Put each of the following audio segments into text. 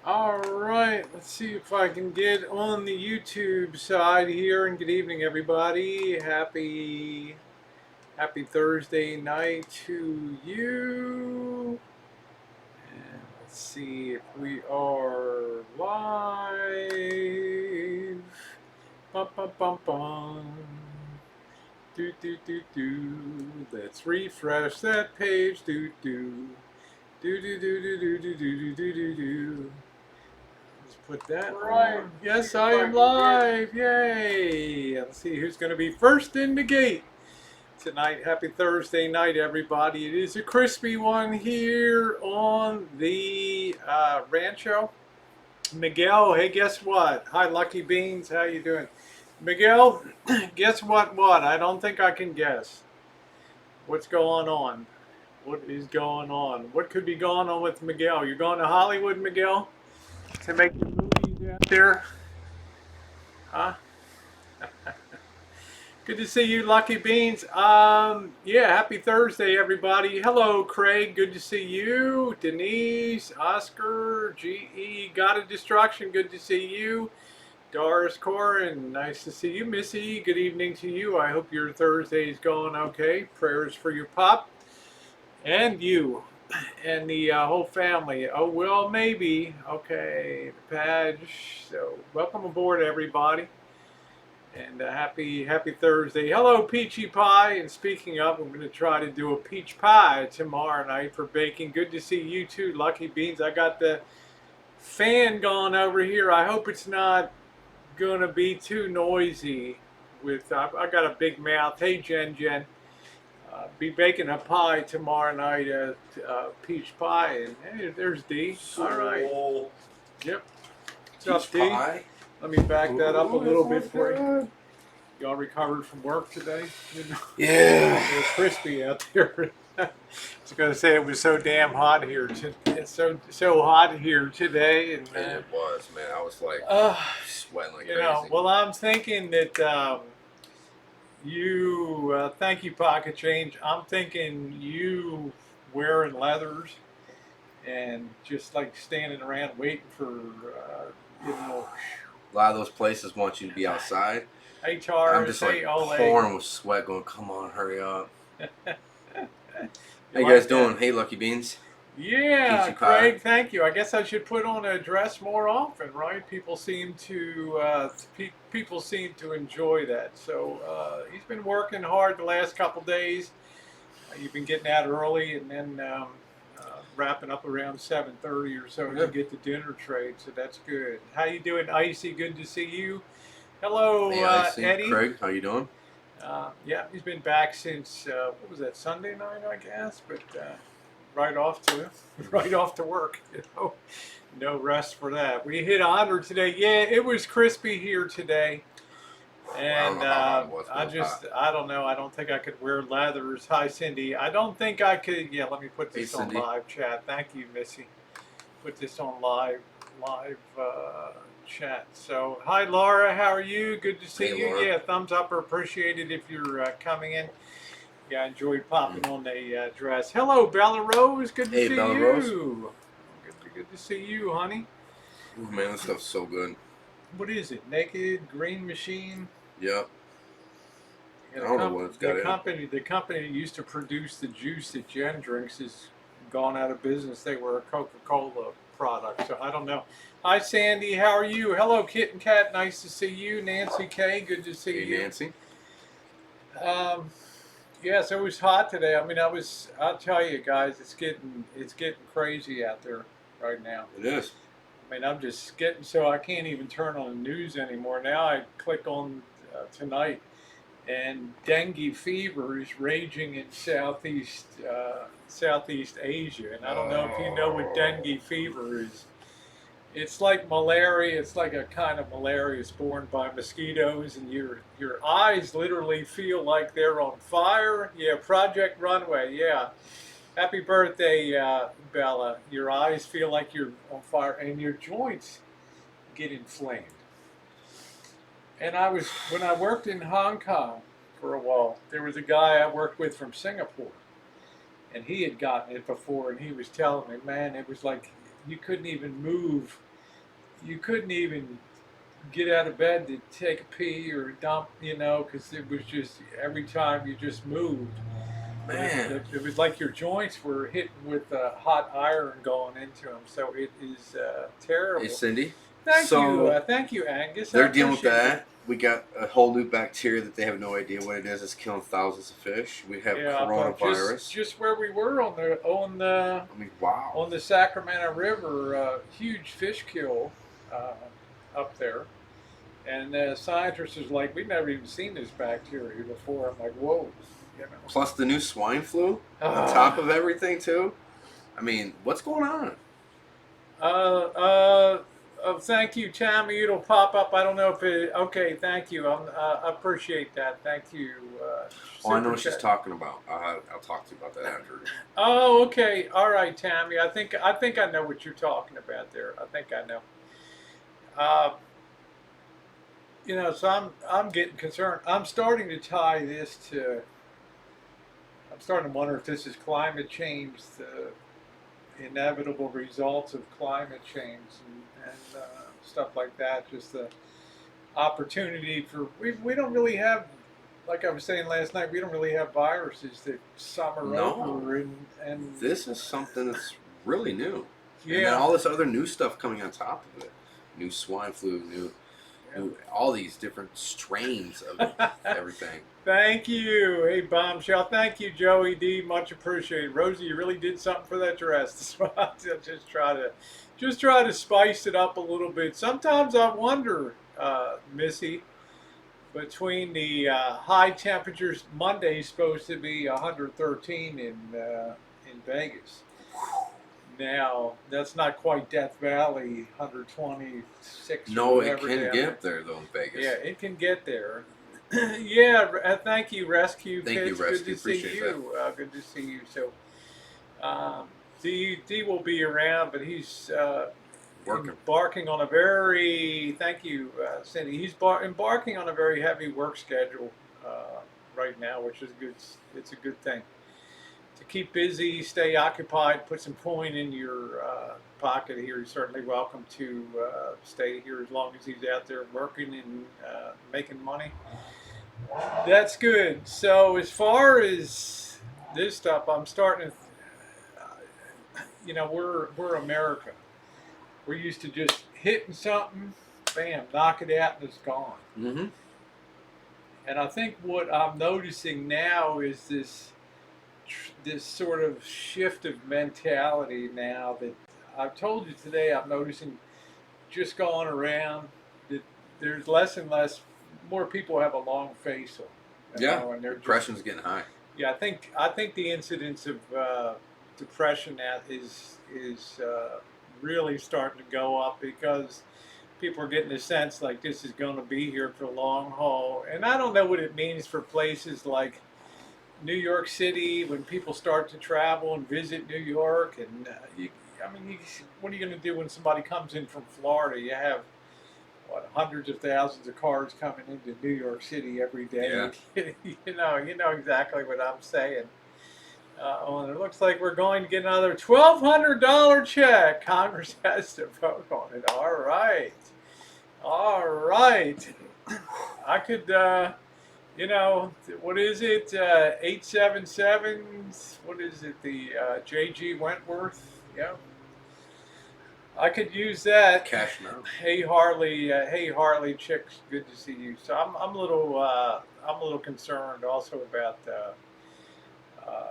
All right, let's see if I can get on the YouTube side here. And good evening, everybody. Happy Thursday night to you. And let's see if we are live. Bum bum bum bum. Do do do do. Let's refresh that page. Do do do do do do do do do do do do. Let's put that right. Yes, I am live. Yay! Let's see who's going to be first in the gate tonight. Happy Thursday night, everybody. It is a crispy one here on the Rancho. Miguel, hey, guess what? Hi, Lucky Beans. How you doing? Miguel, guess what? I don't think I can guess. What's going on? What is going on? What could be going on with Miguel? You're going to Hollywood, Miguel, to make the movies out there? Huh? Good to see you, Lucky Beans. Yeah, happy Thursday, everybody. Hello, Craig. Good to see you. Denise, Oscar, GE, Got a Destruction. Good to see you. Doris Corin, nice to see you. Missy, good evening to you. I hope your Thursday is going okay. Prayers for your pop and you and the whole family. Oh, well, maybe. Okay, the Padge. So, welcome aboard, everybody. And happy Thursday. Hello, Peachy Pie. And speaking of, I'm going to try to do a peach pie tomorrow night for baking. Good to see you too, Lucky Beans. I got the fan going over here. I hope it's not going to be too noisy. I got a big mouth. Hey, Jen. Be baking a pie tomorrow night, peach pie. And hey, there's D. All right. Yep. What's up, D? Pie? Let me back that up a little bit for you. Y'all recovered from work today? Yeah. It was crispy out there. I was going to say it was so damn hot here. It's so hot here today, and it was, man. I was like sweating like crazy. Well, I'm thinking that you thank you, Pocket Change. I'm thinking you wearing leathers and just like standing around waiting for a lot of those places want you to be outside. HR, I'm just like pouring with sweat, going, "Come on, hurry up!" How you guys doing? Hey, Lucky Beans. Yeah, Craig, thank you. I guess I should put on a dress more often, right? People seem to enjoy that. So he's been working hard the last couple days. You've been getting out early and then wrapping up around 7:30 or so to get the dinner trade. So that's good. How you doing, Icy? Good to see you. Hello, hey, Icy. Eddie. Craig, how you doing? Yeah, he's been back since what was that, Sunday night, I guess, but right off to work. No rest for that. We hit 100 today. Yeah, it was crispy here today, and I don't know. I don't think I could wear leathers. Hi, Cindy. I don't think I could. Yeah, let me put this on live chat. Thank you, Missy. Put this on live chat. So, hi, Laura. How are you? Good to see you. Laura. Yeah, thumbs up are appreciated if you're coming in. Yeah, I enjoyed popping on the dress. Hello, Bella Rose. Good to see Bella you. Rose. Good to see you, honey. Ooh, man, this stuff's so good. What is it? Naked Green Machine? Yep. I don't know what it's got in. The company that used to produce the juice that Jen drinks has gone out of business. They were a Coca-Cola product, so I don't know. Hi, Sandy. How are you? Hello, Kitten Cat. Nice to see you. Nancy K. Good to see you. Hey, Nancy. Yes, it was hot today. I mean, I'll tell you guys, it's getting crazy out there right now. It is. I mean, I'm just getting so I can't even turn on the news anymore. Now I click on tonight, and dengue fever is raging in Southeast Asia. And I don't know if you know what dengue fever is. It's like malaria. It's like a kind of malaria. It's borne by mosquitoes, and your eyes literally feel like they're on fire. Yeah, Project Runway. Yeah, happy birthday, Bella. Your eyes feel like you're on fire, and your joints get inflamed. And when I worked in Hong Kong for a while, there was a guy I worked with from Singapore, and he had gotten it before, and he was telling me, man, it was like you couldn't even move, you couldn't even get out of bed to take a pee or dump, because it was just every time you just moved, Man. it was like your joints were hitting with hot iron going into them. So it is terrible. Hey, Cindy. Thank you, Angus. They're dealing with that. We got a whole new bacteria that they have no idea what it is. It's killing thousands of fish. We have coronavirus. Just where we were on the I mean, wow. On the Sacramento River, huge fish kill up there. And scientists is like, we've never even seen this bacteria before. I'm like, whoa. Plus the new swine flu on top of everything too. I mean, what's going on? Thank you, Tammy. It'll pop up. I don't know if it. Okay, thank you. I appreciate that. Thank you. I know what she's talking about. I'll talk to you about that after. Oh, okay. All right, Tammy. I think I know what you're talking about there. I think I know. So I'm getting concerned. I'm starting to tie this to. I'm starting to wonder if this is climate change, the inevitable results of climate change and stuff like that. Just the opportunity for we don't really have, like I was saying last night, we don't really have viruses that summer over and this is something that's really new. Yeah. And then all this other new stuff coming on top of it. New swine flu, new all these different strains of everything. Thank you. Hey, Bombshell. Thank you, Joey D. Much appreciated. Rosie, you really did something for that dress. just try to spice it up a little bit. Sometimes I wonder, Missy, between the high temperatures. Monday's supposed to be 113 in Vegas. Now, that's not quite Death Valley, 126. No, it can get there, though, in Vegas. Yeah, it can get there. Yeah, thank you, Rescue Kids. Thank you, Rescue. Good to Appreciate see you. Good to see you. So, D will be around, but he's embarking on a very, thank you, Cindy. He's embarking on a very heavy work schedule right now, which is good. It's a good thing. To keep busy, stay occupied, put some coin in your pocket here. He's certainly welcome to stay here as long as he's out there working and making money. That's good. So as far as this stuff, I'm starting to, we're America. We're used to just hitting something, bam, knock it out, and it's gone. Mm-hmm. And I think what I'm noticing now is this sort of shift of mentality now that I've told you today. I'm noticing just going around that there's less and less, more people have a long face on. And depression's getting high. Yeah, I think the incidence of depression now is really starting to go up because people are getting a sense like this is going to be here for the long haul. And I don't know what it means for places like New York City when people start to travel and visit New York. And what are you going to do when somebody comes in from Florida? You have hundreds of thousands of cars coming into New York City every day. Yeah. you know exactly what I'm saying. It looks like we're going to get another $1,200 check. Congress has to vote on it. All right. I could, what is it? 877. What is it? The J.G. Wentworth. Yeah. I could use that. Cash now. Hey Harley, chicks. Good to see you. So I'm a little concerned also about.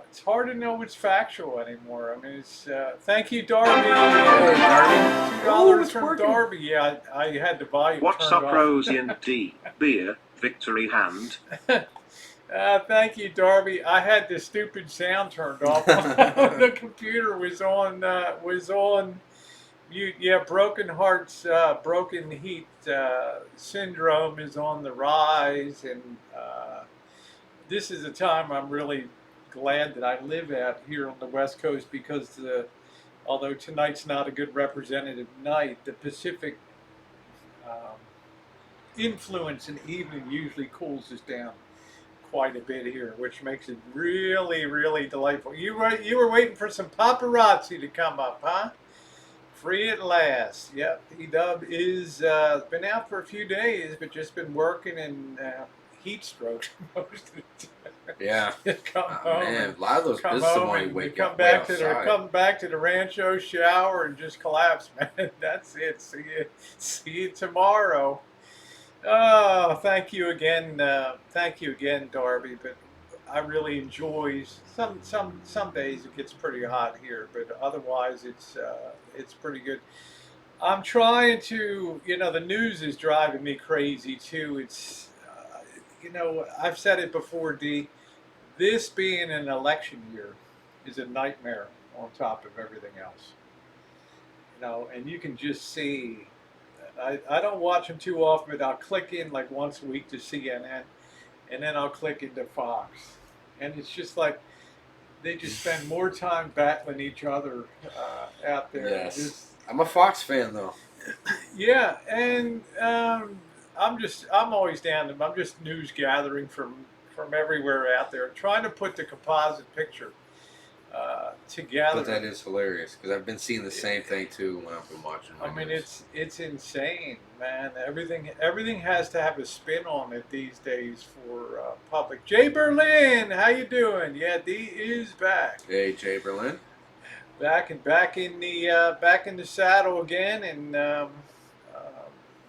It's hard to know what's factual anymore. I mean, it's. Thank you, Darby. $2 from Darby. Yeah, I had to buy you. What's up, Rosie and D? Beer, victory hand. Thank you, Darby. I had the stupid sound turned off. The computer was on. Yeah, broken hearts, broken heat syndrome is on the rise, and this is a time I'm really glad that I live out here on the West Coast because although tonight's not a good representative night, the Pacific influence in the evening usually cools us down quite a bit here, which makes it really, really delightful. You were waiting for some paparazzi to come up, huh? Free at last. Yep, E-Dub is been out for a few days, but just been working in heat stroke most of the time. Yeah. Come home. Man, a lot of those Come business home money and wake come up back way to the outside. come back to the rancho, shower, and just collapse, man. That's it. See you tomorrow. Oh, thank you again, Darby. But I really enjoy some days it gets pretty hot here, but otherwise it's pretty good. I'm trying to, the news is driving me crazy too. It's, I've said it before, D. This being an election year is a nightmare on top of everything else. And you can just see. I don't watch them too often, but I'll click in like once a week to CNN, and then I'll click into Fox, and it's just like they just spend more time battling each other out there. Yes. I'm a Fox fan though. Yeah, and I'm always down to. I'm just news gathering from everywhere out there, trying to put the composite picture together. But that is hilarious because I've been seeing the same thing too when I've been watching. I mean, it's insane, man. Everything has to have a spin on it these days for public. Jay Berlin, how you doing? Yeah, D is back. Hey, Jay Berlin. Back in the saddle again and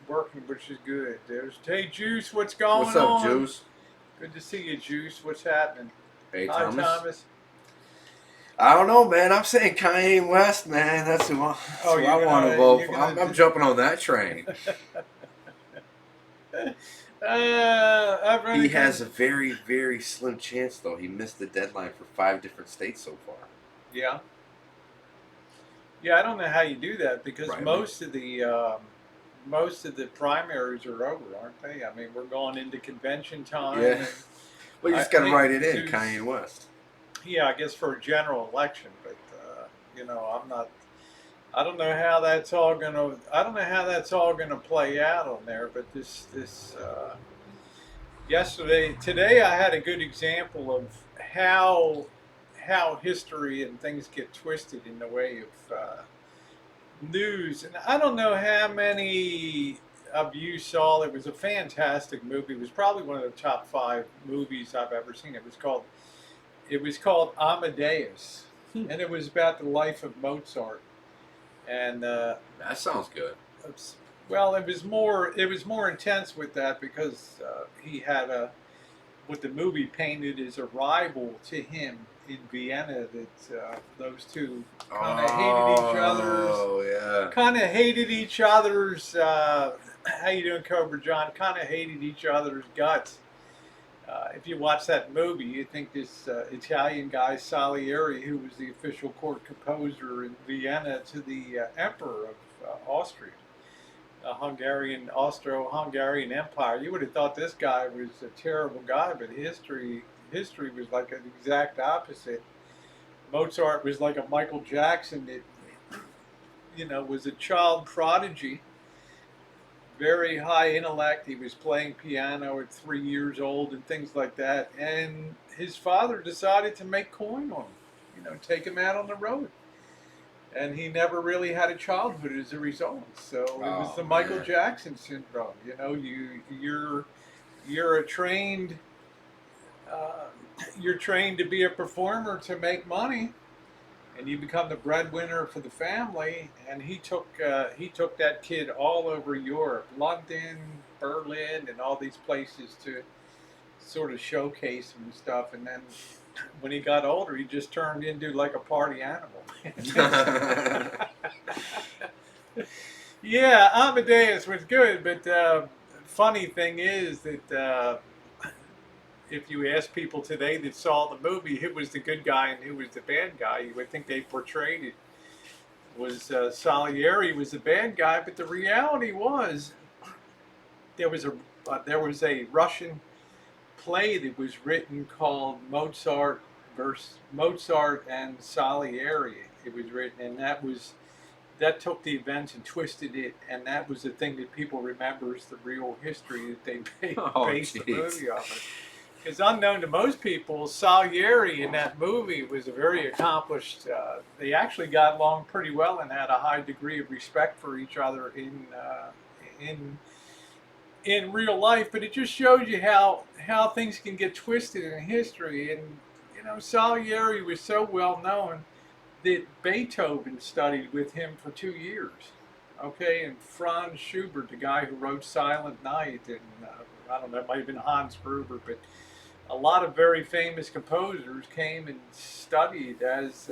working, which is good. There's Hey Juice, what's going on? What's up, Juice? Good to see you, Juice. What's happening? Hey, Hi, Thomas. I don't know, man. I'm saying Kanye West, man. That's who I want to vote for. I'm jumping on that train. He has a very, very slim chance, though. He missed the deadline for 5 different states so far. Yeah. Yeah, I don't know how you do that because Right, most of the primaries are over, aren't they? I mean, we're going into convention time. Yeah. And Well, you just got to write it in, Juice. Kanye West. Yeah, I guess for a general election, but I'm not. I don't know how that's all gonna play out on there. But today, I had a good example of how history and things get twisted in the way of news. And I don't know how many of you saw. It was a fantastic movie. It was probably one of the top 5 movies I've ever seen. It was called Amadeus, and it was about the life of Mozart. And That sounds good. well, it was more intense with that because he had what the movie painted as a rival to him in Vienna. That those two kind of hated each other's. Oh yeah. Kind of hated each other's. How you doing, Cobra John? Kind of hated each other's guts. If you watch that movie, you think this Italian guy Salieri, who was the official court composer in Vienna to the Emperor of Austria, Austro-Hungarian Empire, you would have thought this guy was a terrible guy, but history was like an exact opposite. Mozart was like a Michael Jackson that, was a child prodigy. Very high intellect. He was playing piano at 3 years old and things like that. And his father decided to make coin on him, take him out on the road. And he never really had a childhood as a result. So it was the Michael Jackson syndrome. You're trained to be a performer to make money. And you become the breadwinner for the family, and he took that kid all over Europe, London, Berlin, and all these places to sort of showcase him and stuff. And then when he got older, he just turned into like a party animal. Yeah, Amadeus was good, but funny thing is that if you ask people today that saw the movie who was the good guy and who was the bad guy, you would think they portrayed it was Salieri was the bad guy, but the reality was there was a Russian play that was written called Mozart and Salieri. It was written, and that was that took the events and twisted it, and that was the thing that people remember as the real history that they based the movie off of. Because unknown to most people, Salieri in that movie was a very accomplished. They actually got along pretty well and had a high degree of respect for each other in real life. But it just shows you how things can get twisted in history. And you know, Salieri was so well known that Beethoven studied with him for 2 years. Okay, and Franz Schubert, the guy who wrote Silent Night, and I don't know, it might have been Hans Gruber, but a lot of very famous composers came and studied as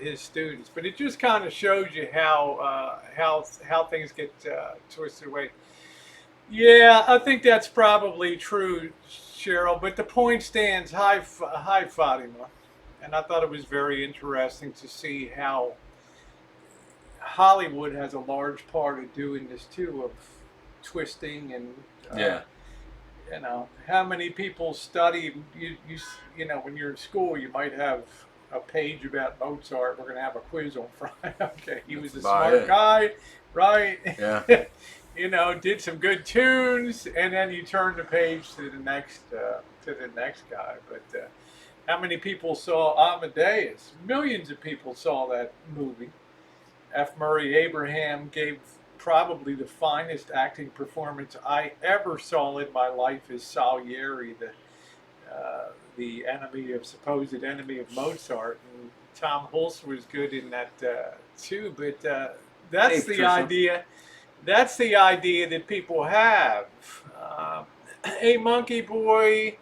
his students. But it just kind of shows you how things get twisted away. Yeah, I think that's probably true, Cheryl. But the point stands. Hi, Fatima. And I thought it was very interesting to see how Hollywood has a large part of doing this too, of twisting and you know, how many people study, you know, when you're in school, you might have a page about Mozart. We're going to have a quiz on Friday. Okay, he was a smart guy, right? Yeah. You know, did some good tunes, and then you turn the page to the next guy. But how many people saw Amadeus? Millions of people saw that movie. F. Murray Abraham gave probably the finest acting performance I ever saw in my life as Salieri, the supposed enemy of Mozart. And Tom Hulce was good in that too. But that's the idea. That's the idea that people have. Hey, Monkey Boy.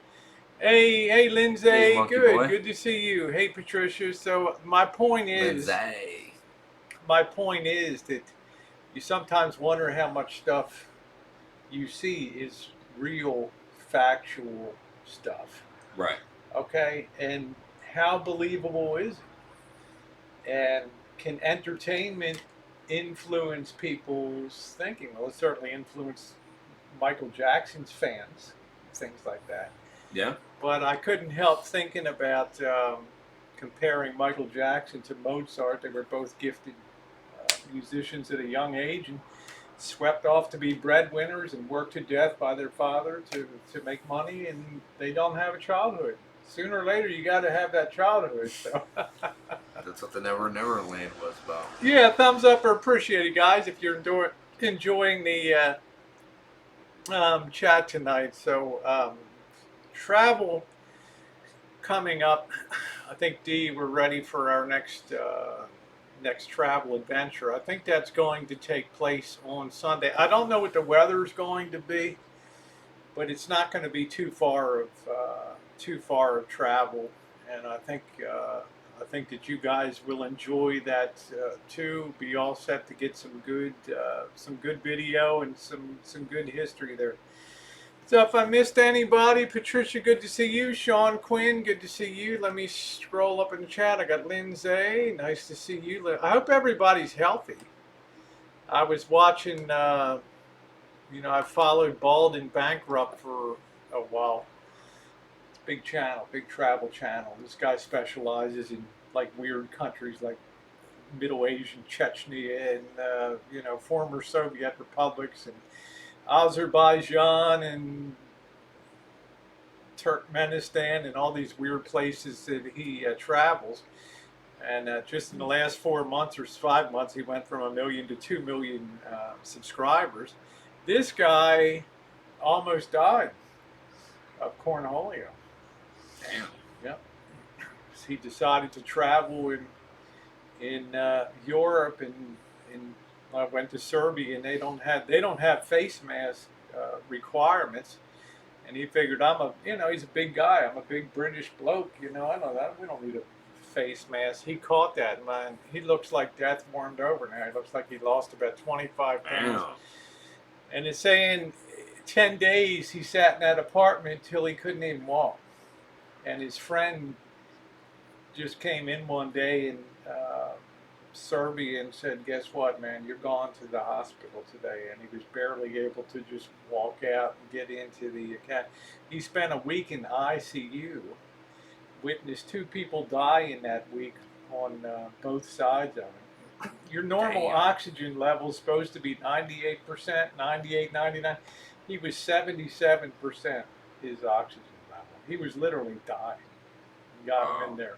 Hey, Lindsay. Hey, good to see you. Hey, Patricia. So my point is that you sometimes wonder how much stuff you see is real, factual stuff. Right. Okay? And how believable is it? And can entertainment influence people's thinking? Well, it certainly influenced Michael Jackson's fans, things like that. Yeah. But I couldn't help thinking about comparing Michael Jackson to Mozart. They were both gifted musicians at a young age and swept off to be breadwinners and worked to death by their father to make money, and they don't have a childhood. Sooner or later, you got to have that childhood. So. That's what the Never Never Land was about. Yeah, thumbs up or appreciate it, guys, if you're enjoying the chat tonight. So, travel coming up. I think, Dee, we're ready for our next travel adventure. I think that's going to take place on Sunday. I don't know what the weather's going to be, but it's not going to be too far of travel, and I think that you guys will enjoy that too. Be all set to get some good video and some good history there. So if I missed anybody, Patricia, good to see you. Sean Quinn, good to see you. Let me scroll up in the chat. I got Lindsay, nice to see you. I hope everybody's healthy. I was watching, you know, I followed Bald and Bankrupt for a while. It's a big channel, big travel channel. This guy specializes in like weird countries like Middle Asian Chechnya and, you know, former Soviet republics and Azerbaijan and Turkmenistan and all these weird places that he travels. And just in the last 4 months or 5 months, he went from 1 million to 2 million subscribers. This guy almost died of cornholio. Damn. Yep. He decided to travel in Europe and I went to Serbia, and they don't have face mask requirements, and he figured he's a big guy. I'm a big British bloke, you know. I know that we don't need a face mask. He caught that, man. He looks like death warmed over now. He looks like he lost about 25 pounds. And it's saying 10 days he sat in that apartment till he couldn't even walk, and his friend just came in one day and. Serbia and said, guess what, man, you're gone to the hospital today. And he was barely able to just walk out and get into the account. He spent a week in ICU, witnessed 2 people die in that week on both sides of your normal Damn. oxygen level is supposed to be 98%, 98, 99. He was 77% his oxygen level. He was literally dying. We got him in Wow. there.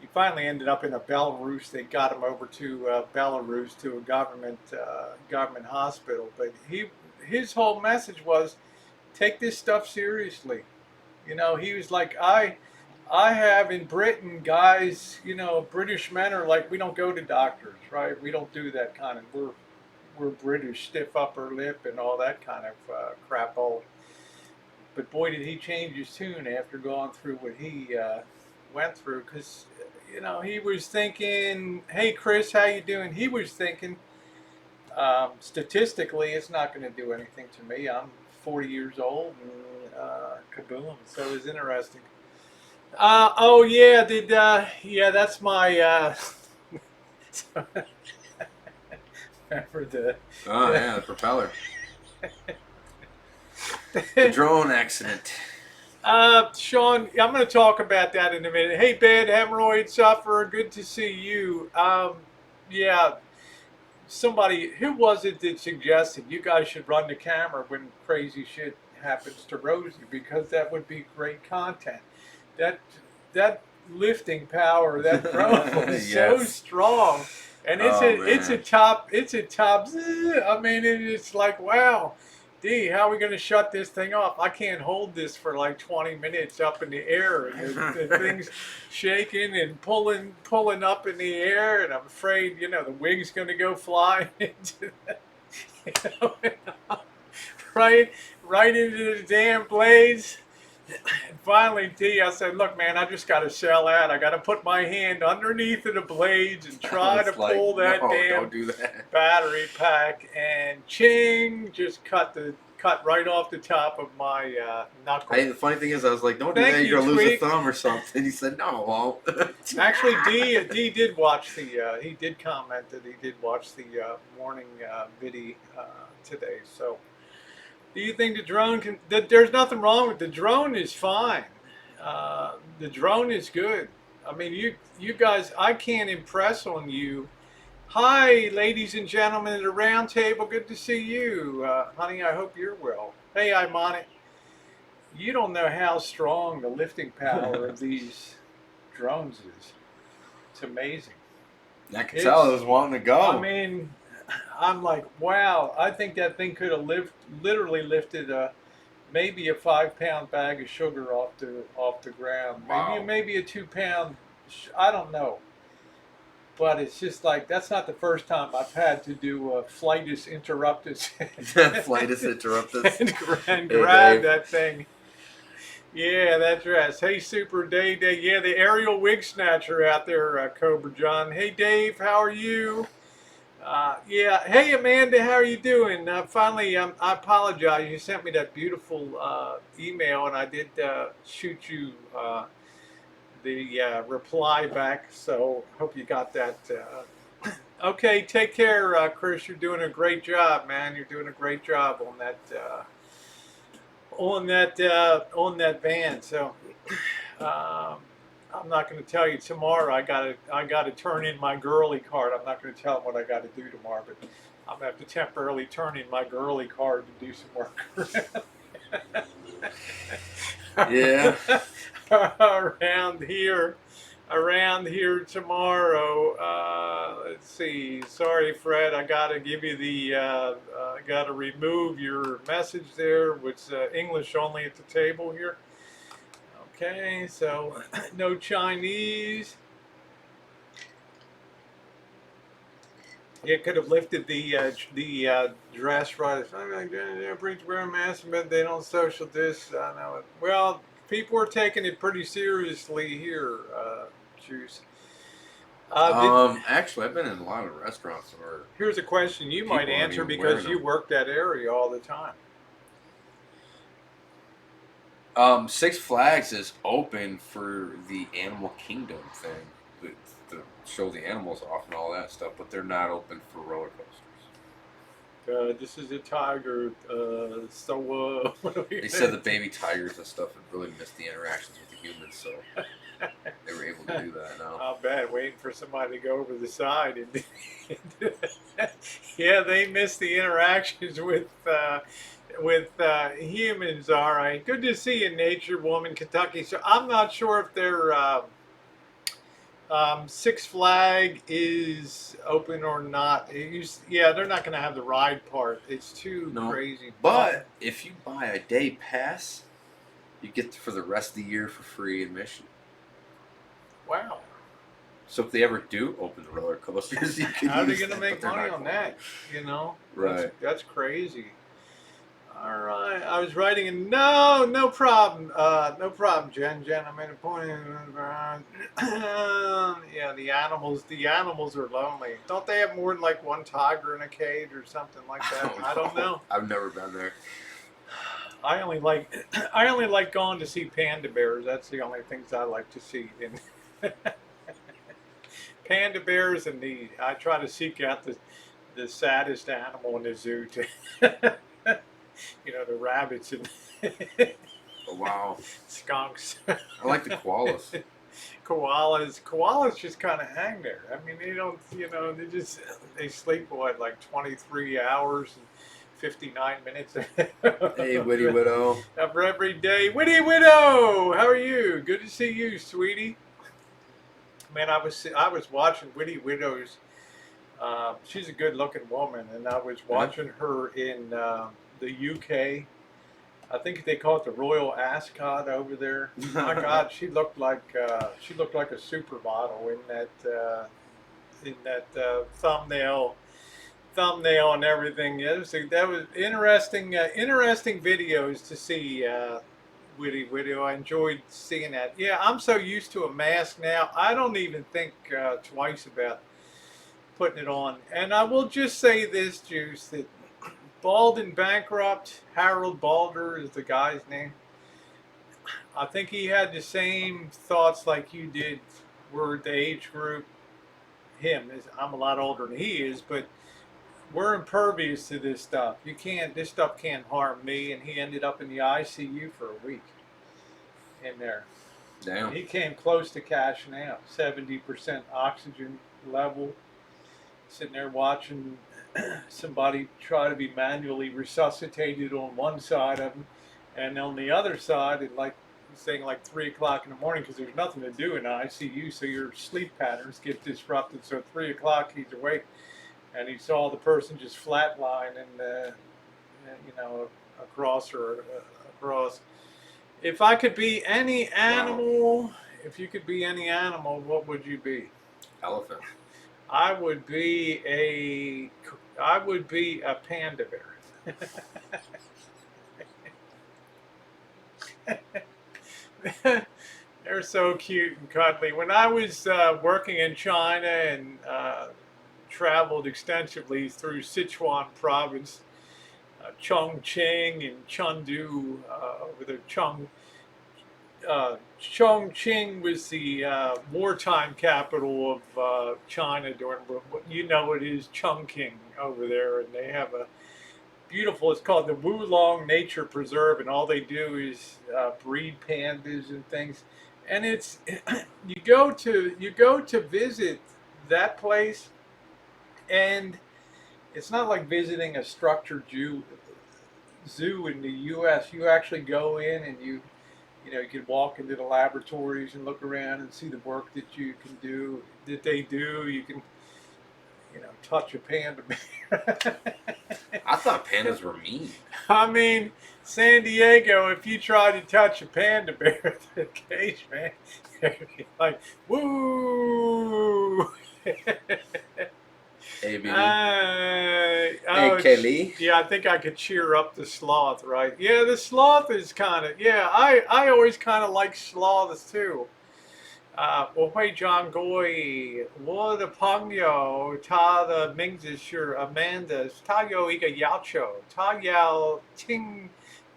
He finally ended up in a Belarus. They got him over to Belarus to a government hospital. But his whole message was, take this stuff seriously. You know, he was like, I have in Britain guys. You know, British men are like, we don't go to doctors, right? We don't do that kind of. We're British, stiff upper lip and all that kind of crap. But boy, did he change his tune after going through what he went through. Because you know, he was thinking, "Hey, Chris, how you doing?" He was thinking, statistically, it's not going to do anything to me. I'm 40 years old, and kaboom! So it was interesting. Oh yeah, yeah? That's my. Remember the Oh yeah, the propeller. The drone accident. Sean, I'm going to talk about that in a minute. Hey, bad hemorrhoid sufferer, good to see you. Yeah, somebody, who was it that suggested you guys should run the camera when crazy shit happens to Rosie, because that would be great content. That that lifting power, that drone is so Yes. strong, and it's Oh, it's a man. top. I mean, it's like, wow. D, how are we going to shut this thing off? I can't hold this for like 20 minutes up in the air, and the thing's shaking and pulling up in the air, and I'm afraid, you know, the wing's going to go flying into you know, right into the damn blades. And finally, D, I said, look, man, I just got to sell out. I got to put my hand underneath of the blades and try to It's like, pull that no, damn don't do that. battery pack, and ching, just cut right off the top of my knuckle. The funny thing is, I was like, don't do Thank that. you, You're gonna lose a Tweak. thumb or something. He said, no, I won't. Actually, D did watch the. He did comment that he did watch the morning video today. So, do you think the drone can? There's nothing wrong with the drone. Is fine. The drone is good. I mean, you guys, I can't impress on you. Hi, ladies and gentlemen at the round table. Good to see you, honey. I hope you're well. Hey, Imani. You don't know how strong the lifting power of these drones is. It's amazing. I could tell it was wanting to go. I mean, I'm like, wow. I think that thing could have literally lifted maybe a 5-pound bag of sugar off the ground. Wow. Maybe a 2-pound. I don't know. But it's just like, that's not the first time I've had to do a flightus interruptus. Flightus interruptus. and Hey, grab Dave. that thing. Yeah, that's right. Hey, Super Dave. Yeah, the aerial wig snatcher out there, Cobra John. Hey, Dave, how are you? Yeah. Hey, Amanda, how are you doing? Finally, I apologize. You sent me that beautiful email, and I did shoot you the reply back. So hope you got that. Okay, take care, Chris. You're doing a great job, man. You're doing a great job on that. On that van. So I'm not going to tell you tomorrow. I gotta turn in my girly card. I'm not going to tell them what I got to do tomorrow, but I'm going to have to temporarily turn in my girly card to do some work. Yeah. around here tomorrow. Let's see. Sorry, Fred. I got to give you the. Got to remove your message there, which English only at the table here. Okay, so no Chinese. It could have lifted the dress right. Everybody's wearing masks, but they don't social distance. I know it. Well, people are taking it pretty seriously here, Juice. Actually, I've been in a lot of restaurants where Here's a question you might people aren't answer even because wearing you them. work that area all the time. Six Flags is open for the Animal Kingdom thing, to show the animals off and all that stuff, but they're not open for roller coasters. This is a tiger. What do we They said the baby tigers and stuff have really missed the interactions with the humans, so they were able to do that now. I'll bet, waiting for somebody to go over the side. And yeah, they miss the interactions with humans. All right, good to see you, Nature Woman, Kentucky. So I'm not sure if they're. Six Flag is open or not. Yeah, they're not going to have the ride part. It's too No, crazy. But if you buy a day pass, you get for the rest of the year for free admission. Wow. So if they ever do open the roller coasters, you can How are they use going to that, make but they're money not on going that? You know? Right. That's crazy. All right. I was writing a no problem. No problem, Jen. I made a point. Yeah, the animals are lonely. Don't they have more than like one tiger in a cage or something like that? I don't know. I've never been there. I only like going to see panda bears. That's the only things I like to see. Panda bears, and I try to seek out the saddest animal in the zoo. The rabbits and Oh, wow. skunks. I like the koalas. Koalas just kind of hang there. I mean, they don't, they sleep like 23 hours and 59 minutes. Hey, Witty Widow. Of every day. Witty Widow, how are you? Good to see you, sweetie. Man, I was watching Witty Widow's. She's a good-looking woman, and I was watching her in the UK. I think they call it the Royal Ascot over there. My God, she looked like a supermodel in that thumbnail and everything. That was interesting videos to see. Witty Widow, I enjoyed seeing that. Yeah, I'm so used to a mask now. I don't even think twice about putting it on. And I will just say this, Juice, that Bald and Bankrupt, Harold Balder is the guy's name. I think he had the same thoughts like you did. We're the age group. I'm a lot older than he is, but we're impervious to this stuff. This stuff can't harm me. And he ended up in the ICU for a week in there. Damn. He came close to cashing out. 70% oxygen level. Sitting there watching somebody try to be manually resuscitated on one side of him, and on the other side, at saying 3 o'clock in the morning, because there's nothing to do in ICU, so your sleep patterns get disrupted. So at 3 o'clock, he's awake, and he saw the person just flatline and across. If I could be any animal, wow. If you could be any animal, what would you be? Elephant. I would be a panda bear. They're so cute and cuddly. When I was working in China and traveled extensively through Sichuan province, Chongqing and Chengdu, over there, Chongqing was the wartime capital of China during, it is Chongqing over there, and they have a beautiful, it's called the Wulong Nature Preserve, and all they do is breed pandas and things. And it's you go to visit that place, and it's not like visiting a structured zoo in the U.S. You actually go in and you can walk into the laboratories and look around and see the work that they do. You can, touch a panda bear. I thought pandas were mean. I mean, San Diego, if you try to touch a panda bear at the cage, man, they'd be like, woo! Hey, baby. Hey, Kelly. Yeah, I think I could cheer up the sloth, right? Yeah, the sloth is kind of, I always kind of like sloths too. 我会讲国语，我的朋友他的名字是 Amanda， 他有一个要求，他要听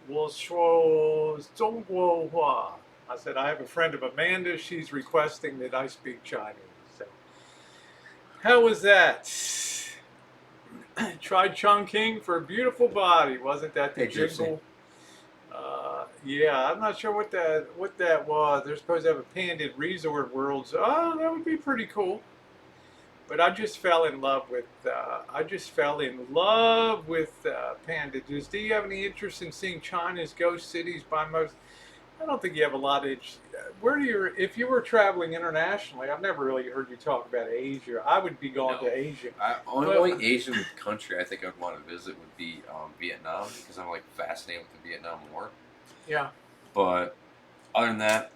我说中国话。I said, I have a friend of Amanda, she's requesting that I speak Chinese. So, how was that? Tried Chongqing for a beautiful body, wasn't that the jingle? Yeah, I'm not sure what that was. They're supposed to have a Panda at Resort Worlds. Oh, that would be pretty cool. But I just fell in love with Panda. Do you have any interest in seeing China's ghost cities by most? I don't think you have a lot of. Where do you, if you were traveling internationally, I've never really heard you talk about Asia. I would be going No. to Asia. Only Asian country I think I'd want to visit would be Vietnam because I'm like fascinated with the Vietnam War. Yeah. But other than that,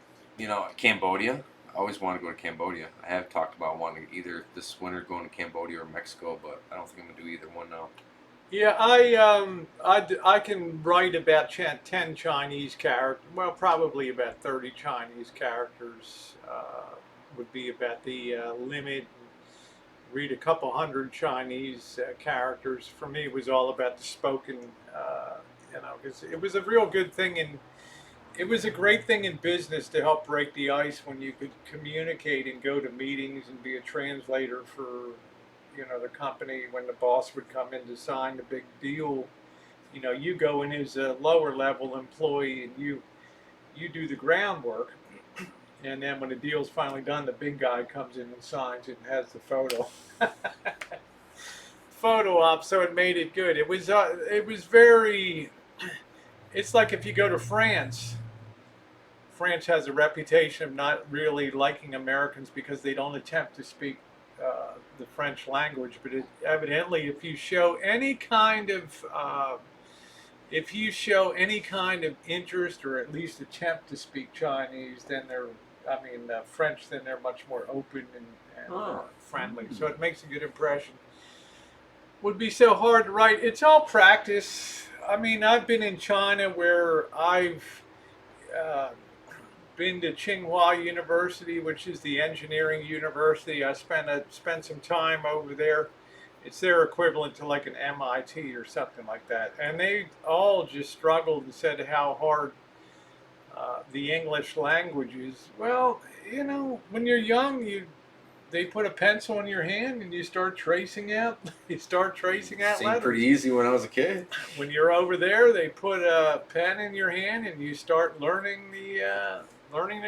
Cambodia. I always want to go to Cambodia. I have talked about wanting either this winter going to Cambodia or Mexico, but I don't think I'm gonna do either one now. Yeah, I can write about 10 Chinese characters. Well, probably about 30 Chinese characters would be about the limit. Read a couple hundred Chinese characters. For me, it was all about the spoken. Because it was a real good thing it was a great thing in business to help break the ice when you could communicate and go to meetings and be a translator for, the company when the boss would come in to sign the big deal. You go in as a lower level employee and you do the groundwork, and then when the deal's finally done, the big guy comes in and signs it and has the photo op. So it made it good. It was very. It's like if you go to France. France has a reputation of not really liking Americans because they don't attempt to speak the French language. But evidently, if you show any kind of interest or at least attempt to speak Chinese, then French, then they're much more open and friendly. So it makes a good impression. Would be so hard to write. It's all practice. I've been in China where I've been to Tsinghua University, which is the engineering university. I spent some time over there. It's their equivalent to like an MIT or something like that. And they all just struggled and said how hard the English language is. Well, when you're young, they put a pencil in your hand and you start tracing out. You start tracing out Seemed letters. pretty easy when I was a kid. When you're over there, they put a pen in your hand and you start learning the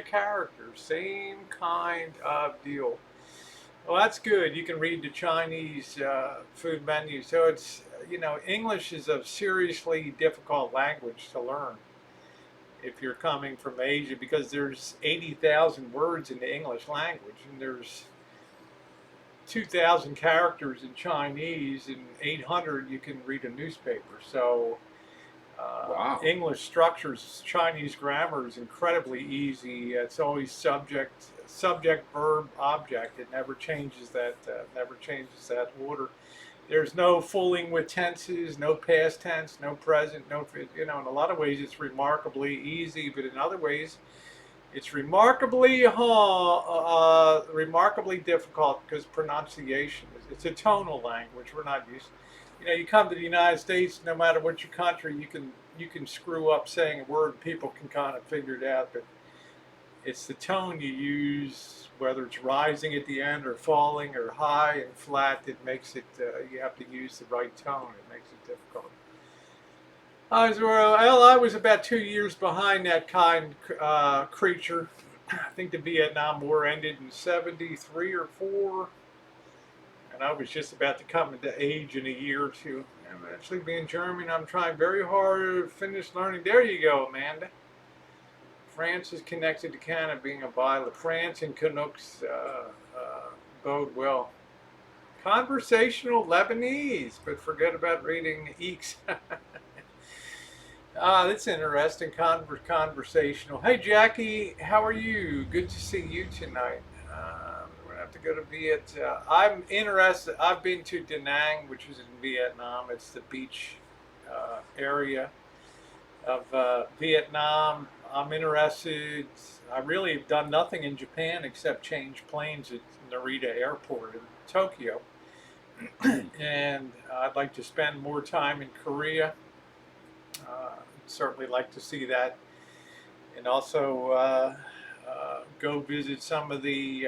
characters. Same kind of deal. Well, that's good. You can read the Chinese food menu. So it's English is a seriously difficult language to learn if you're coming from Asia because there's 80,000 words in the English language and there's 2,000 characters in Chinese and 800 you can read a newspaper. So Wow. English structures, Chinese grammar is incredibly easy. It's always subject, verb, object. It never changes that. Order. There's no fooling with tenses, no past tense, no present, no. In a lot of ways it's remarkably easy, but in other ways it's remarkably difficult because pronunciation it's a tonal language. We're not used. You come to the United States, no matter what your country, you can screw up saying a word, people can kind of figure it out. But it's the tone you use, whether it's rising at the end or falling or high and flat, that makes it. You have to use the right tone. It makes it difficult. I was about 2 years behind that kind creature. I think the Vietnam War ended in '73 or '4, and I was just about to come into age in a year or two. I'm actually being German. I'm trying very hard to finish learning. There you go, Amanda. France is connected to Canada being a bilateral. France and Canucks bode well. Conversational Lebanese, but forget about reading Eeks. That's interesting. Conversational. Hey, Jackie, how are you? Good to see you tonight. We're gonna have to go to Viet. I'm interested. I've been to Da Nang, which is in Vietnam. It's the beach area of Vietnam. I'm interested. I really have done nothing in Japan except change planes at Narita Airport in Tokyo. And I'd like to spend more time in Korea. Certainly like to see that. And also go visit some of the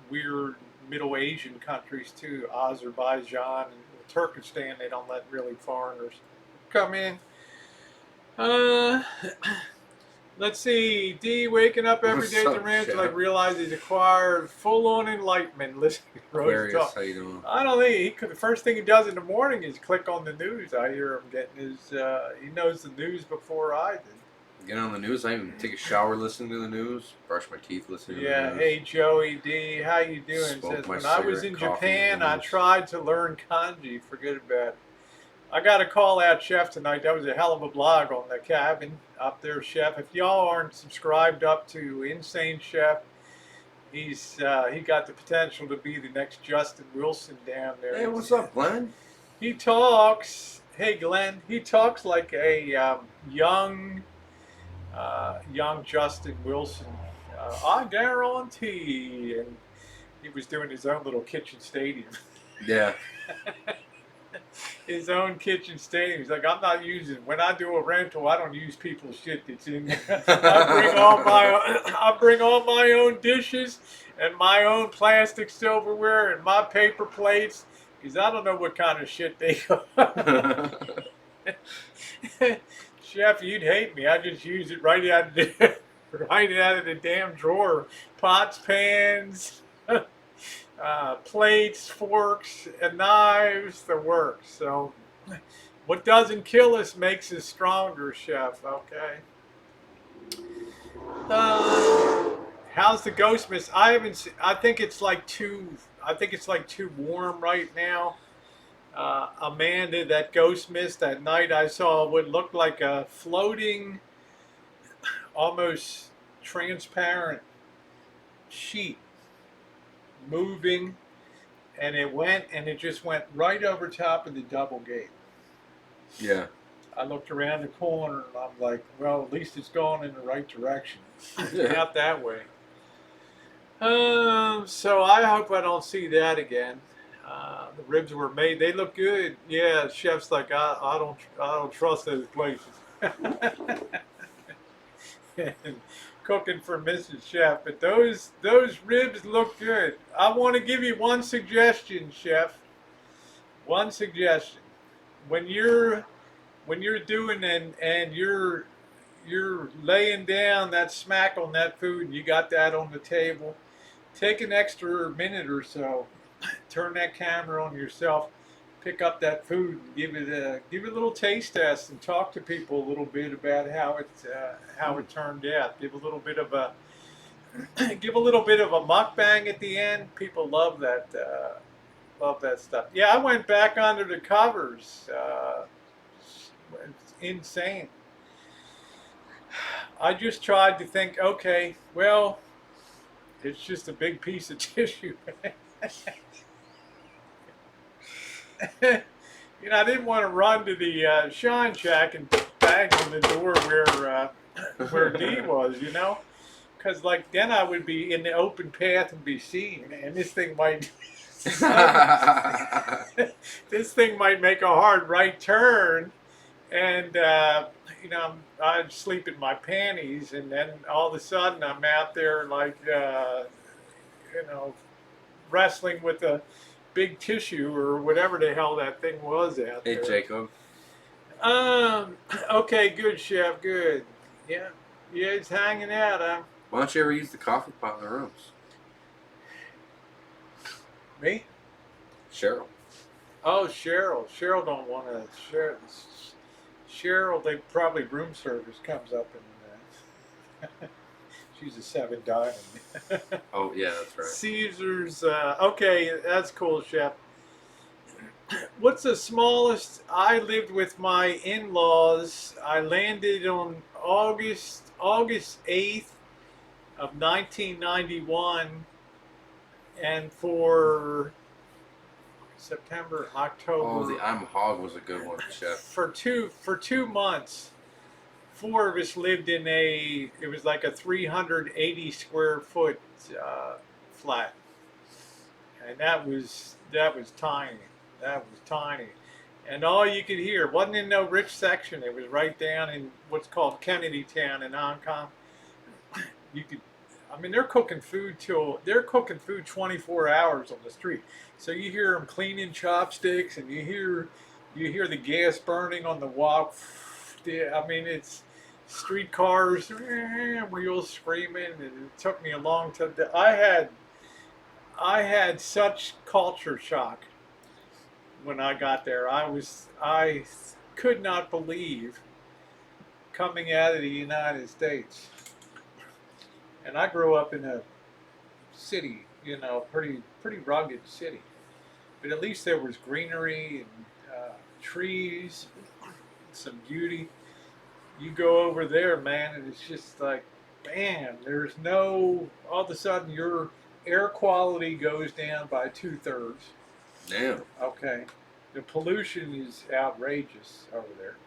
weird Middle Asian countries too. Azerbaijan and Turkestan, they don't let really foreigners come in. Uh, let's see. D waking up every What's day at the up, ranch Chef? like realize he's acquired full-on enlightenment listening to Rose Aquarius, talk. how you doing? I don't think he could. The first thing he does in the morning is click on the news. I hear him getting his. He knows the news before I did. Get on the news. I even take a shower listening to the news. Brush my teeth listening to Yeah. the news. Hey Joey D, how you doing? Smoke Says my when I was cigarette, in coffee, Japan, and I news. tried to learn kanji. Forget about it. I got a call out, Chef, tonight. That was a hell of a blog on the cabin up there, Chef. If y'all aren't subscribed up to Insane Chef, he got the potential to be the next Justin Wilson down there. Hey, what's up, Glenn? He talks. Hey, Glenn. He talks like a young Justin Wilson. I guarantee, and he was doing his own little kitchen stadium. Yeah. His own kitchen stadium. He's like, I'm not using. When I do a rental, I don't use people's shit that's in there. I bring all my own dishes and my own plastic silverware and my paper plates because I don't know what kind of shit they got. Chef, you'd hate me. I just use it right out of the damn drawer. Pots, pans. Plates, forks, and knives, the works. So, what doesn't kill us makes us stronger, Chef. Okay. How's the ghost miss? I haven't. I think it's like too. I think it's like too warm right now. Amanda, that ghost mist that night I saw what looked like a floating, almost transparent sheet moving, and it just went right over top of the double gate. Yeah. I looked around the corner and I'm like, well, at least it's going in the right direction. Out that way. So I hope I don't see that again. The ribs were made; they look good. Yeah, Chef's like, I don't trust those places. And cooking for Mrs. Chef, but those ribs look good. I want to give you one suggestion, Chef. One suggestion. When you're doing and you're laying down that smack on that food and you got that on the table, take an extra minute or so, turn that camera on yourself, pick up that food and give it a little taste test and talk to people a little bit about how it turned out. Give a little bit of a mukbang at the end. People love that stuff. Yeah, I went back under the covers. It's insane. I just tried to think, okay, well, it's just a big piece of tissue. I didn't want to run to the Shine Shack and bang on the door where D was, because like then I would be in the open path and be seen, and this thing might make a hard right turn, and I'd sleep in my panties, and then all of a sudden I'm out there like wrestling with a big tissue or whatever the hell that thing was out there. Hey, Jacob. Okay, good, Chef, good. Yeah, it's hanging out, huh? Why don't you ever use the coffee pot in the rooms? Me? Cheryl. Oh, Cheryl. Cheryl don't want to share. Cheryl, they probably room service comes up and she's a 7 diamond. Oh, yeah, that's right. Caesar's. Okay, that's cool, Chef. What's the smallest? I lived with my in-laws. I landed on August 8th of 1991, and for September, October. Oh, the I'm Hog was a good one, Chef. For 2 months, 4 of us lived in it was like a 380 square foot flat, and that was tiny. That was tiny, and all you could hear wasn't in no rich section. It was right down in what's called Kennedy Town in Hong Kong. They're cooking food 24 hours on the street. So you hear them cleaning chopsticks, and you hear the gas burning on the wok. I mean, it's streetcars, wheels screaming, and it took me a long time. I had such culture shock when I got there. I could not believe coming out of the United States, and I grew up in a city, pretty rugged city, but at least there was greenery and trees, some beauty. You go over there, man, and it's just like, bam, there's no, all of a sudden your air quality goes down by 2/3. Damn. Okay. The pollution is outrageous over there.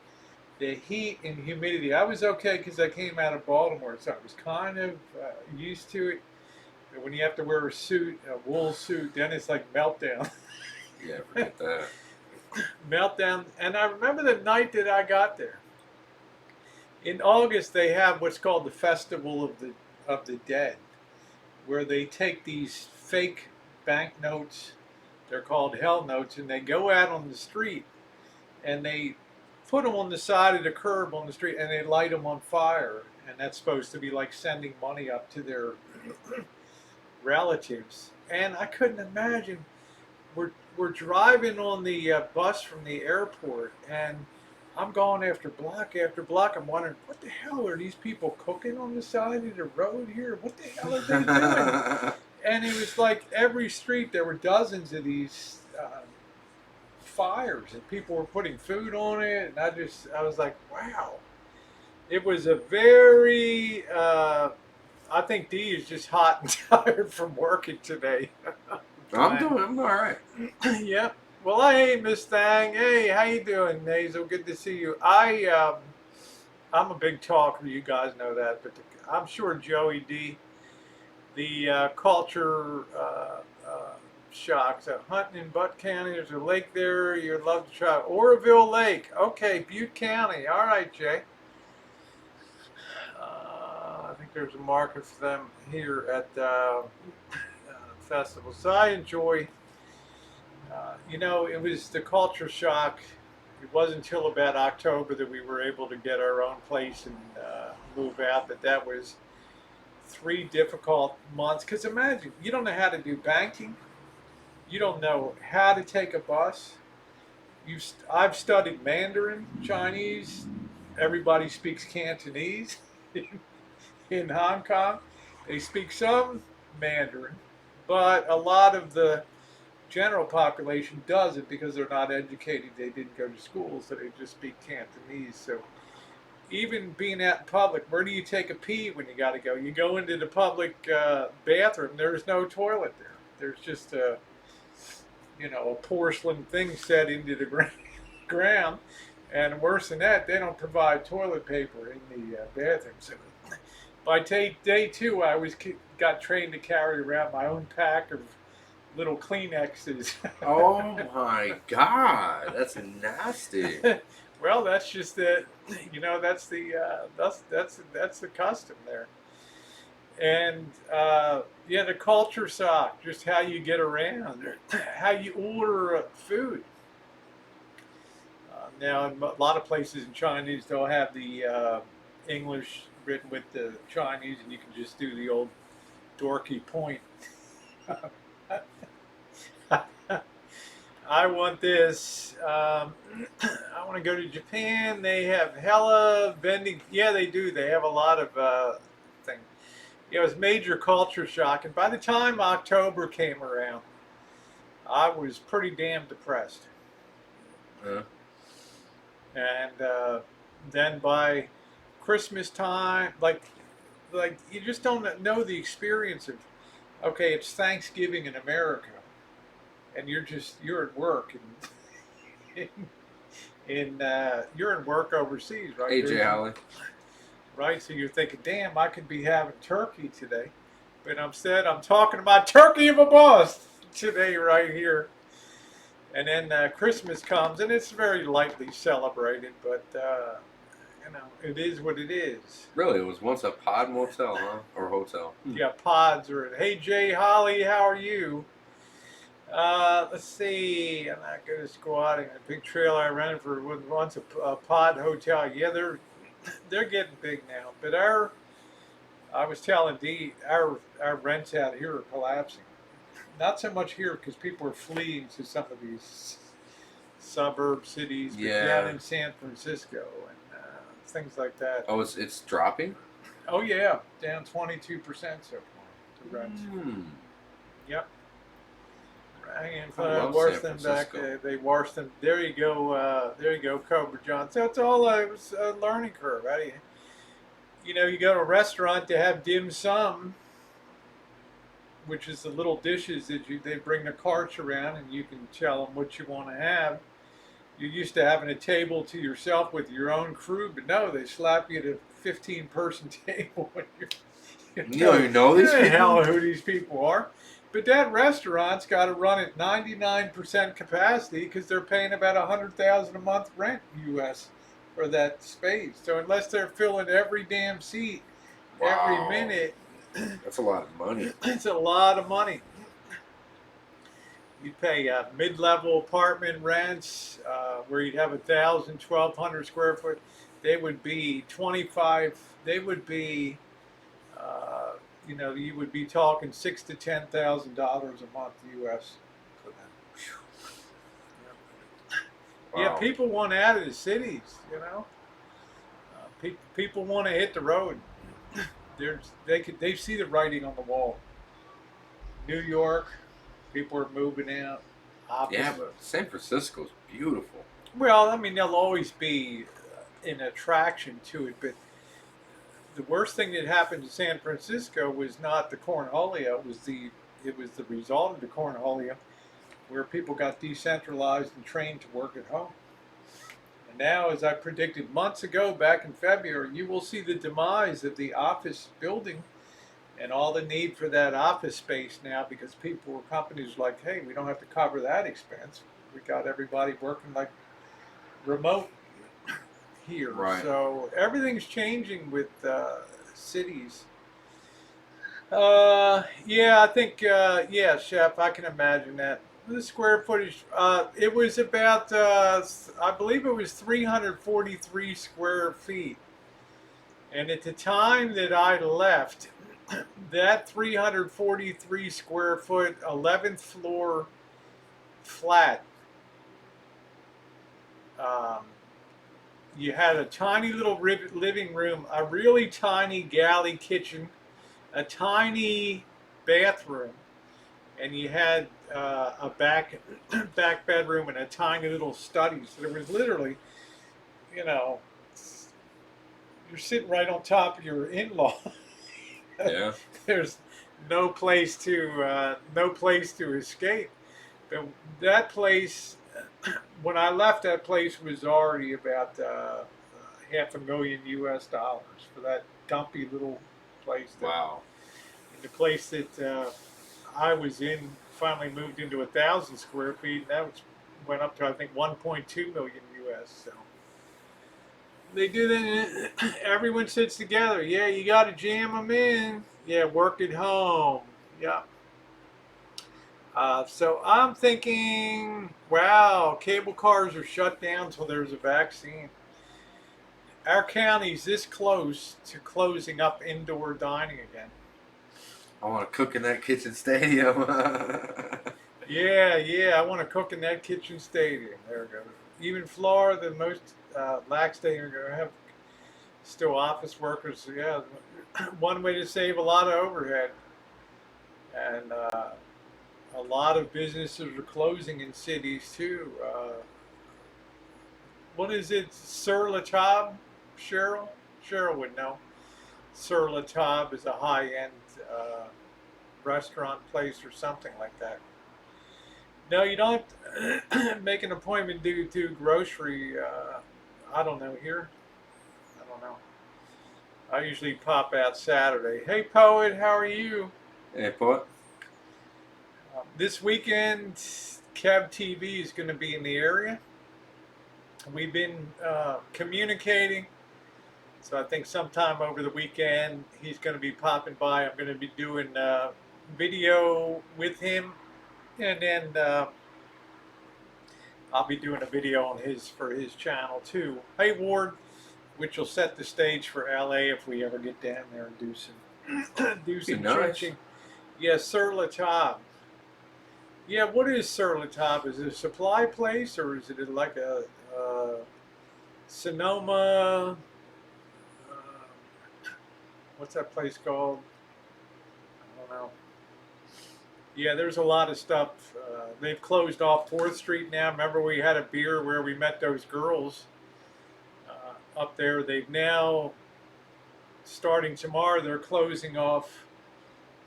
The heat and humidity, I was okay because I came out of Baltimore, so I was kind of used to it. But when you have to wear a suit, a wool suit, then it's like meltdown. Yeah, forget that. Meltdown. And I remember the night that I got there. In August, they have what's called the Festival of the Dead, where they take these fake banknotes, they're called hell notes, and they go out on the street and they put them on the side of the curb on the street and they light them on fire. And that's supposed to be like sending money up to their relatives. And I couldn't imagine. We're driving on the bus from the airport, and I'm going after block. I'm wondering, what the hell are these people cooking on the side of the road here? What the hell are they doing? And it was like every street there were dozens of these fires, and people were putting food on it. And I was like, wow. It was a very, I think Dee is just hot and tired from working today. I'm all right. Yep. Well, hey, Miss Thang. Hey, how you doing, Nasal? Good to see you. I'm a big talker. You guys know that, but I'm sure Joey D, the culture shocks. Hunting in Butte County. There's a lake there. You'd love to try Oroville Lake. Okay, Butte County. All right, Jay. I think there's a market for them here at festival. So I enjoy. It was the culture shock. It wasn't until about October that we were able to get our own place and move out. But that was 3 difficult months. Because imagine, you don't know how to do banking. You don't know how to take a bus. I've studied Mandarin, Chinese. Everybody speaks Cantonese in Hong Kong. They speak some Mandarin, but a lot of the general population doesn't because they're not educated. They didn't go to school, so they just speak Cantonese. So even being out in public, where do you take a pee when you got to go? You go into the public bathroom. There's no toilet there. There's just a porcelain thing set into the ground. And worse than that, they don't provide toilet paper in the bathroom. So by day 2, I got trained to carry around my own pack of little Kleenexes. Oh my God, that's nasty. Well, that's just it. That's the custom there. And the culture shock, just how you get around, how you order food. Now, in a lot of places in Chinese, they'll have the English written with the Chinese, and you can just do the old dorky point. I want this. I want to go to Japan. They have hella vending. Yeah, they do. They have a lot of things. It was major culture shock. And by the time October came around, I was pretty damn depressed. Yeah. And then by Christmas time, like you just don't know the experience of, okay, it's Thanksgiving in America, and you're at work, and you're in work overseas, right? AJ Holly. Right, so you're thinking, damn, I could be having turkey today, but instead I'm talking about turkey of a boss today right here. And then Christmas comes, and it's very lightly celebrated, but it is what it is. Really, it was once a pod motel, huh? Or hotel? Yeah, pods are. Hey, Jay Holly, how are you? Let's see. I'm not good at squatting. A big trailer I rented for once a pod hotel. Yeah, they're getting big now. But I was telling Dee, our rents out here are collapsing. Not so much here because people are fleeing to some of these suburb cities, but down Yeah. in San Francisco and things like that. Oh, it's dropping. Oh yeah, down 22% so far to rents. Yep. And I love worse San than back, Francisco. they worse than. There you go. There you go, Cobra John. So it's all it was a learning curve. Right? You know, you go to a restaurant to have dim sum, which is the little dishes that they bring the carts around, and you can tell them what you want to have. You're used to having a table to yourself with your own crew, but no, they slap you at a 15-person table when You don't even know these you know hell people. who these people are. But that restaurant's got to run at 99% capacity because they're paying about $100,000 a month rent U.S. for that space. So unless they're filling every damn seat every Wow. minute, That's a lot of money. it's a lot of money. You pay mid-level apartment rents where you'd have 1,000, 1,200 square foot. They would be 25. They would be, you would be talking $6,000 to $10,000 a month U.S. for them. Wow. Yeah, people want out of the cities. People want to hit the road. They see the writing on the wall. New York, people are moving out. Yeah, but San Francisco's beautiful. Well, I mean, there'll always be an attraction to it, but the worst thing that happened to San Francisco was not the Cornholio; it was the result of the Cornholio, where people got decentralized and trained to work at home. And now, as I predicted months ago, back in February, you will see the demise of the office building and all the need for that office space now because companies are like, hey, we don't have to cover that expense. We got everybody working like remote here. Right. So everything's changing with cities. Yeah, I think, yeah, Chef, I can imagine that. The square footage, it was about, I believe it was 343 square feet. And at the time that I left, that 343 square foot 11th floor flat, um, you had a tiny little living room, a really tiny galley kitchen, a tiny bathroom, and you had a back bedroom and a tiny little study. So there was literally, you know, you're sitting right on top of your in-law. Yeah. There's no place to escape. But that place, when I left, that place was already about $500,000 US for that dumpy little place. Wow. The place that I was in finally moved into 1,000 square feet, and that went up to I think 1.2 million US. So they do that. Everyone sits together. Yeah, you got to jam them in. Yeah, work at home. Yeah. So I'm thinking, wow, cable cars are shut down until there's a vaccine. Our county's this close to closing up indoor dining again. I want to cook in that kitchen stadium. Yeah, I want to cook in that kitchen stadium. There we go. Even Florida, the most lax state, are going to have still office workers. Yeah, one way to save a lot of overhead. And a lot of businesses are closing in cities too. What is it, Sur La Table? Cheryl? Cheryl would know. Sur La Table is a high-end restaurant place or something like that. No, you don't make an appointment due to grocery. I don't know here. I don't know. I usually pop out Saturday. Hey, Poet, how are you? Hey, poet. This weekend, Kev TV is going to be in the area. We've been communicating, so I think sometime over the weekend he's going to be popping by. I'm going to be doing video with him And then I'll be doing a video on for his channel too. Hey Ward, which will set the stage for LA if we ever get down there and do some do some nice. churching. Yeah, Sur La Table. Yeah, what is Sur La Table? Is it a supply place or is it like a Sonoma? Uh, what's that place called? I don't know. Yeah, there's a lot of stuff. They've closed off 4th Street now. Remember we had a beer where we met those girls up there. They've now, starting tomorrow, they're closing off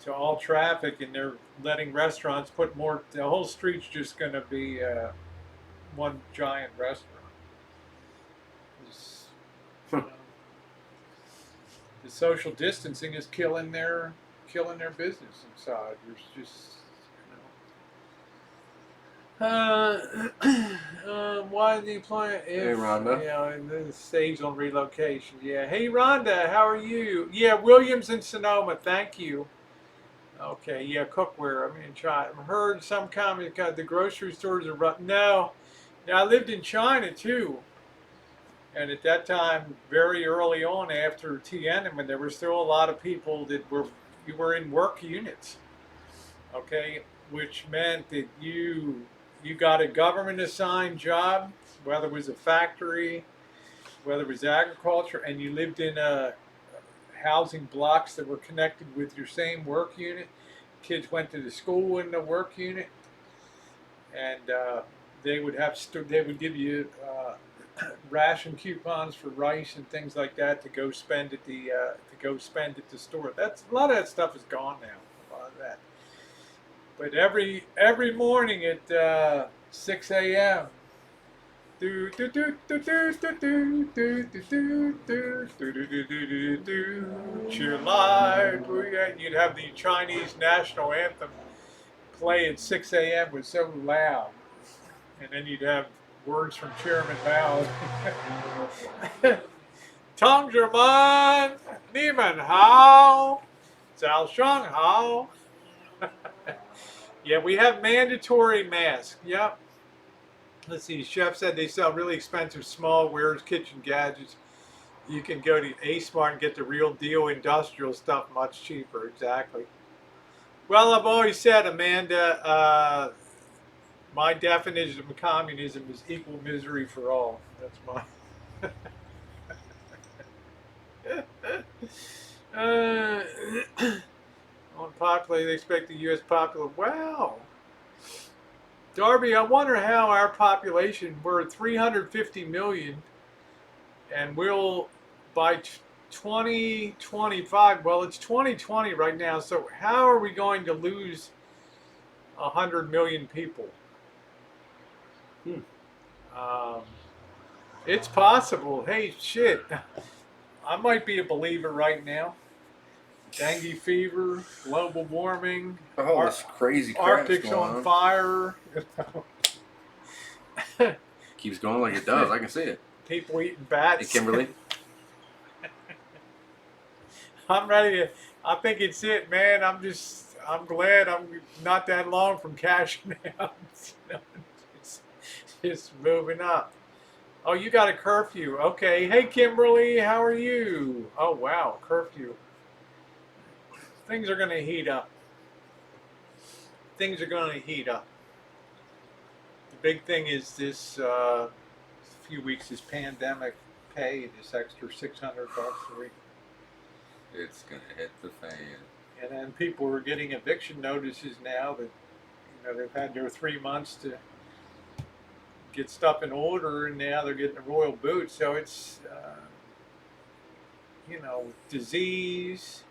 to all traffic and they're letting restaurants put more. The whole street's just going to be one giant restaurant. It's, you know, the social distancing is killing their business inside. There's just why the employment? Hey, Rhonda. Yeah, this saves on relocation. Yeah. Hey, Rhonda, how are you? Yeah, Williams and Sonoma. Thank you. Okay. Yeah, cookware. I mean, China. I've heard some comments. God, the grocery stores are rough. No. Now I lived in China too, and at that time, very early on after Tiananmen, there were still a lot of people that were in work units. Okay, which meant that you got a government assigned job, whether it was a factory, whether it was agriculture, and you lived in housing blocks that were connected with your same work unit. Kids went to the school in the work unit, and they would give you ration coupons for rice and things like that to go spend at the store. That's a lot of that stuff is gone now. A lot of that. But every morning at 6 a.m. Cheer live. You'd have the Chinese national anthem play at 6 a.m. was so loud, and then you'd have words from Chairman Mao. Tong Zherman, Ni Men Hao, Zhao Shang Hao. Yeah, we have mandatory masks. Yep. Let's see. Chef said they sell really expensive small wares, kitchen gadgets. You can go to A Smart and get the real deal industrial stuff much cheaper. Exactly. Well, I've always said, Amanda, my definition of communism is equal misery for all. That's my. Unpopulated, they expect the U.S. population. Wow. Darby, I wonder how our population, we're at 350 million, and we'll, by 2025, well, it's 2020 right now, so how are we going to lose 100 million people? It's possible. Hey, shit. I might be a believer right now. Dengue fever, global warming, This crazy crap's Arctic's going on fire. Keeps going like it does. I can see it. People eating Hey, bats. Kimberly. I'm ready to. I think it's it, man. I'm glad I'm not that long from cashing out. Just moving up. Oh, you got a curfew. Okay. Hey, Kimberly, how are you? Oh, wow, curfew. Things are going to heat up. Things are going to heat up. The big thing is this few weeks is pandemic pay, this extra $600 a week. It's gonna hit the fan. And then people are getting eviction notices now that they've had their 3 months to get stuff in order, and now they're getting a royal boot. So it's disease,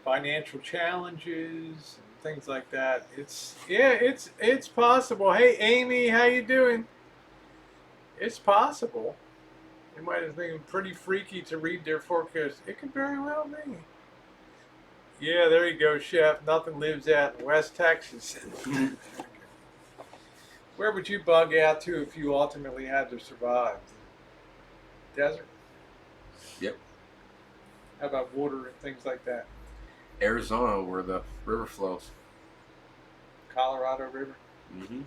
financial challenges, and things like that. It's possible. Hey Amy, how you doing? It's possible. You might have been pretty freaky to read their forecast. It could very well be. Yeah, there you go, Chef. Nothing lives out in West Texas. Where would you bug out to if you ultimately had to survive? Desert? Yep. How about water and things like that? Arizona, where the river flows. Colorado River. Mm-hmm.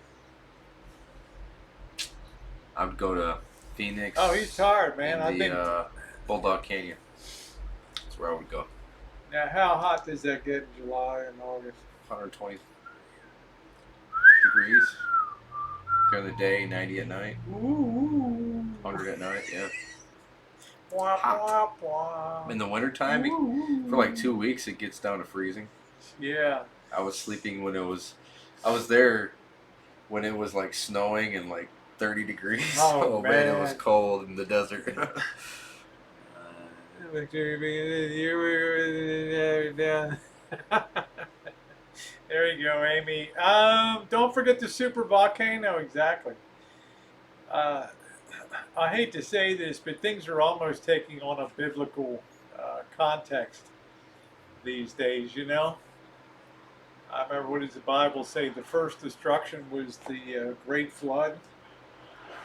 I would go to Phoenix. Oh, he's tired, man. And I've been. Bulldog Canyon. That's where I would go. Now, how hot does that get in July and August? 120 degrees during the day, 90 at night. Ooh. 100 at night, yeah. Wah, Hot. wah, wah. In the wintertime, for like 2 weeks, it gets down to freezing. Yeah. I was sleeping when it was, I was there when it was like snowing and like 30 degrees. Oh, man, it was man. cold in the desert. There you go, Amy. Don't forget the super volcano. Exactly. I hate to say this, but things are almost taking on a biblical context these days. You know, I remember, what does the Bible say? The first destruction was the great flood.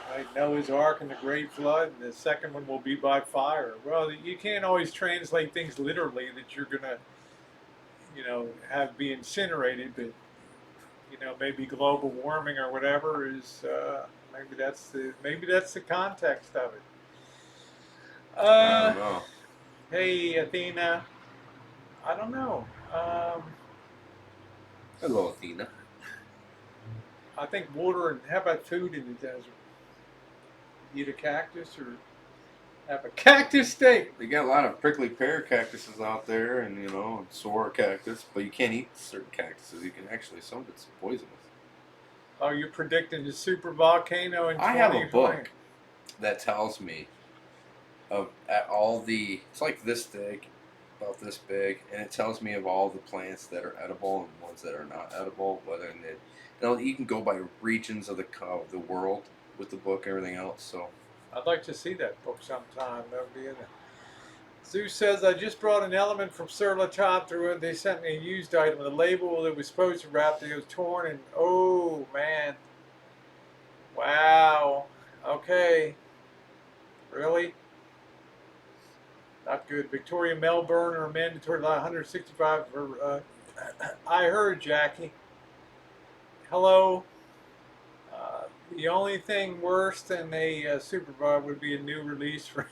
Right? Noah's Ark and the great flood, and the second one will be by fire. Well, you can't always translate things literally that you're gonna, have be incinerated, but maybe global warming or whatever is maybe that's the context of it. I don't know. Hey Athena, I don't know. Hello, Athena. I think water and how about food in the desert? Eat a cactus or have a cactus steak? They got a lot of prickly pear cactuses out there, and and saguaro cactus, but you can't eat certain cactuses. You can actually, some of it's poisonous. Oh, you're predicting the super volcano in 2020? I have a book that tells me of all the. It's like this thick, about this big, and it tells me of all the plants that are edible and ones that are not edible. Whether you can go by regions of the world with the book and everything else. So I'd like to see that book sometime. That would be in it. Zeus says, I just brought an element from Sur La Table through it. They sent me a used item. The label that was supposed to wrap it was torn, and oh man. Wow. Okay. Really? Not good. Victoria, Melbourne are mandatory 165 for I heard, Jackie. Hello. The only thing worse than a Super Bowl would be a new release for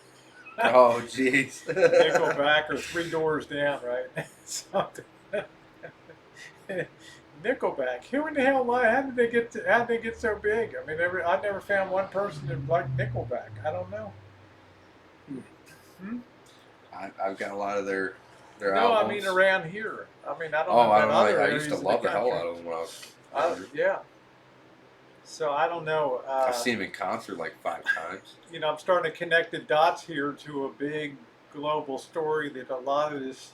oh jeez. Nickelback or Three Doors Down, right? Something. Nickelback. Who in the hell? How did they get so big? I mean, I never found one person that liked Nickelback. I don't know. I've got a lot of their No, albums. I mean around here. I mean, I don't Oh, know I about don't other know. I areas used to of the love the hell country. out of them when I was younger. Yeah. So I don't know. I've seen them in concert like 5 times. I'm starting to connect the dots here to a big global story that a lot of this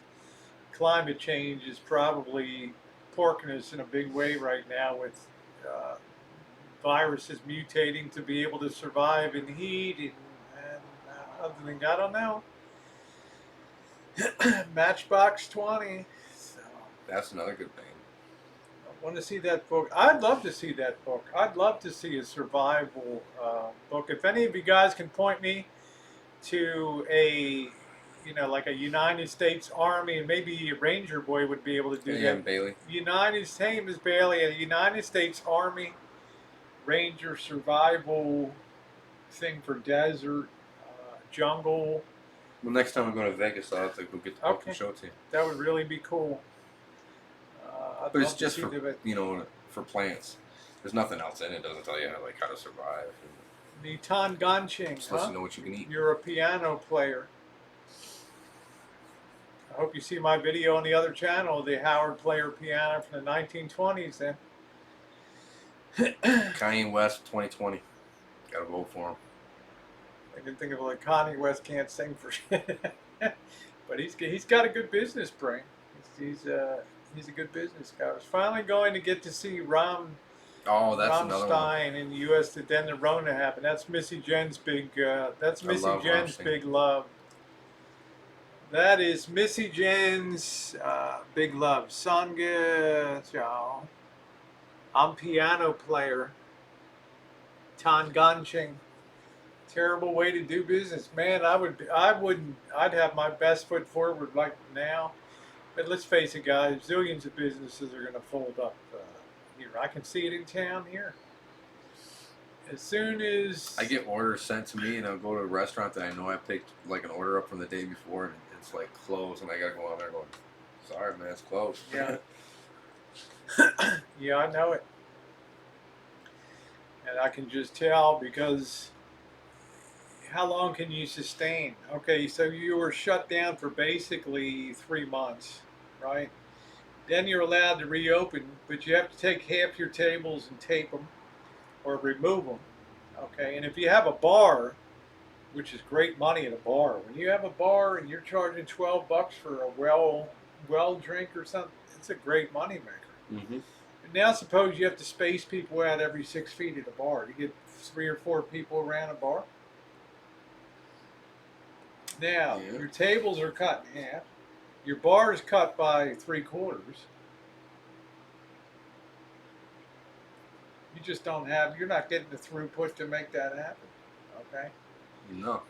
climate change is probably porking us in a big way right now with viruses mutating to be able to survive in heat and other things. I don't know. Matchbox 20. So. That's another good thing. I want to see that book. I'd love to see that book. I'd love to see a survival book. If any of you guys can point me to like a United States Army, and maybe a Ranger Boy would be able to do that. Bailey. Same as Bailey, a United States Army Ranger survival thing for desert, jungle. Well, next time I'm going to Vegas, I'll have to go get the book and show it to you. That would really be cool. But it's just for for plants. There's nothing else in it. It doesn't tell you how to survive. The Tanganching. Just listen to what you can eat. You're a piano player. I hope you see my video on the other channel, the Howard Player piano from the 1920s. Then. Kanye West 2020. Gotta vote for him. I can think of Kanye West can't sing for shit, but he's got a good business brain. He's a good business guy. I was finally going to get to see Oh, that's another one. Rammstein in the U.S. That then the Rona happened. That's Missy Jen's big. That's Missy Jen's big love. That is Missy Jen's big love. Sangha Chao. I'm piano player. Tanganching. Terrible way to do business, man. I'd have my best foot forward like now. But let's face it, guys. Zillions of businesses are going to fold up here. I can see it in town here. As soon as I get orders sent to me, and I'll go to a restaurant that I know I picked like an order up from the day before, and it's like closed, and I gotta go on there going, "Sorry, man, it's closed." Yeah. Yeah, I know it. And I can just tell because how long can you sustain? Okay, so you were shut down for basically 3 months, right? Then you're allowed to reopen, but you have to take half your tables and tape them or remove them. Okay, and if you have a bar, which is great money at a bar, when you have a bar and you're charging $12 for a well drink or something, it's a great money maker. Mm-hmm. And now suppose you have to space people out every 6 feet at a bar. You get 3 or 4 people around a bar. Now, Yeah. your tables are cut in half. Your bar is cut by 3/4. You just don't have, you're not getting the throughput to make that happen. Okay? No,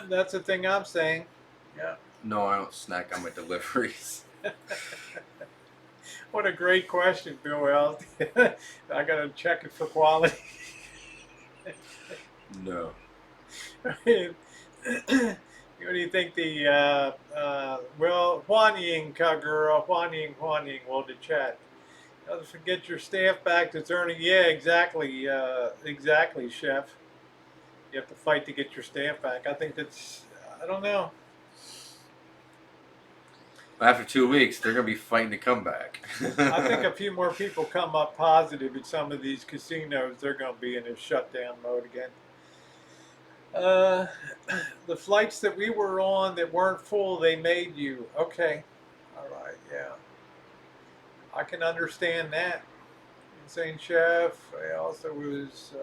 That's the thing I'm saying. Yeah. no, I don't snack on my deliveries. What a great question, Bill Wells. I got to check it for quality. No. What do you think the, well, Huan Ying, Kagura, Huan Ying, well, the chat. Don't forget your staff back that's earning. Yeah, exactly, exactly, Chef. You have to fight to get your staff back. I think that's, I don't know. After 2 weeks, they're gonna be fighting to come back. I think a few more people come up positive at some of these casinos. They're going to be in a shutdown mode again. The flights that we were on that weren't full, they made you. Okay. All right. Yeah. I can understand that. Insane Chef. I also was,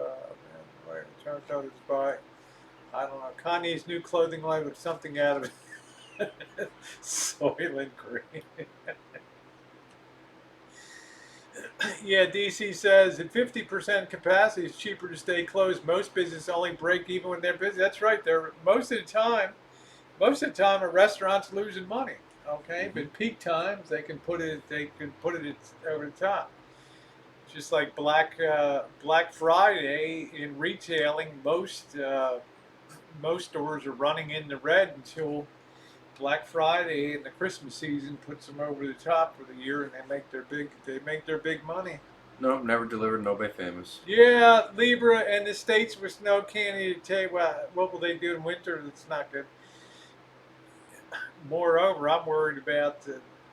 man, trying to others by. I don't know. Kanye's new clothing line with something out of it. Soylent Green. Yeah, DC says at 50% capacity, it's cheaper to stay closed. Most businesses only break even when they're busy. That's right. They're most of the time, a restaurant's losing money. Okay, Mhm. but peak times they can put it over the top. Just like Black Friday in retailing, most stores are running in the red until Black Friday and the Christmas season puts them over the top for the year, and they make their big money. Nope, never delivered. Nobody famous. Yeah, Libra and the states with snow can't even tell you what will they do in winter. That's not good. Moreover, I'm worried about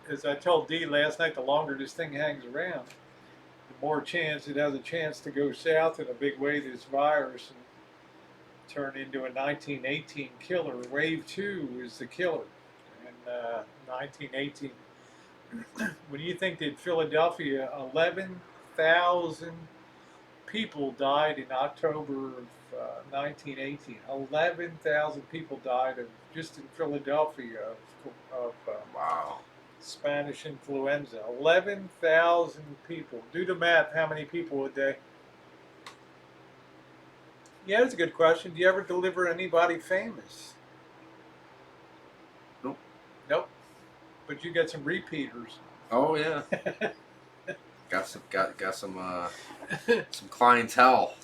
as I told Dee last night, the longer this thing hangs around, the more chance it has a chance to go south in a big way. This virus and turn into a 1918 killer. Wave 2 is the killer. And 1918. When you think that Philadelphia, 11,000 people died in October of 1918. 11,000 people died just in Philadelphia of Wow. Spanish influenza. 11,000 people. Do the math. How many people a day? Yeah, that's a good question. Do you ever deliver anybody famous? Nope. Nope. But you get some repeaters. Oh yeah. got some clientele.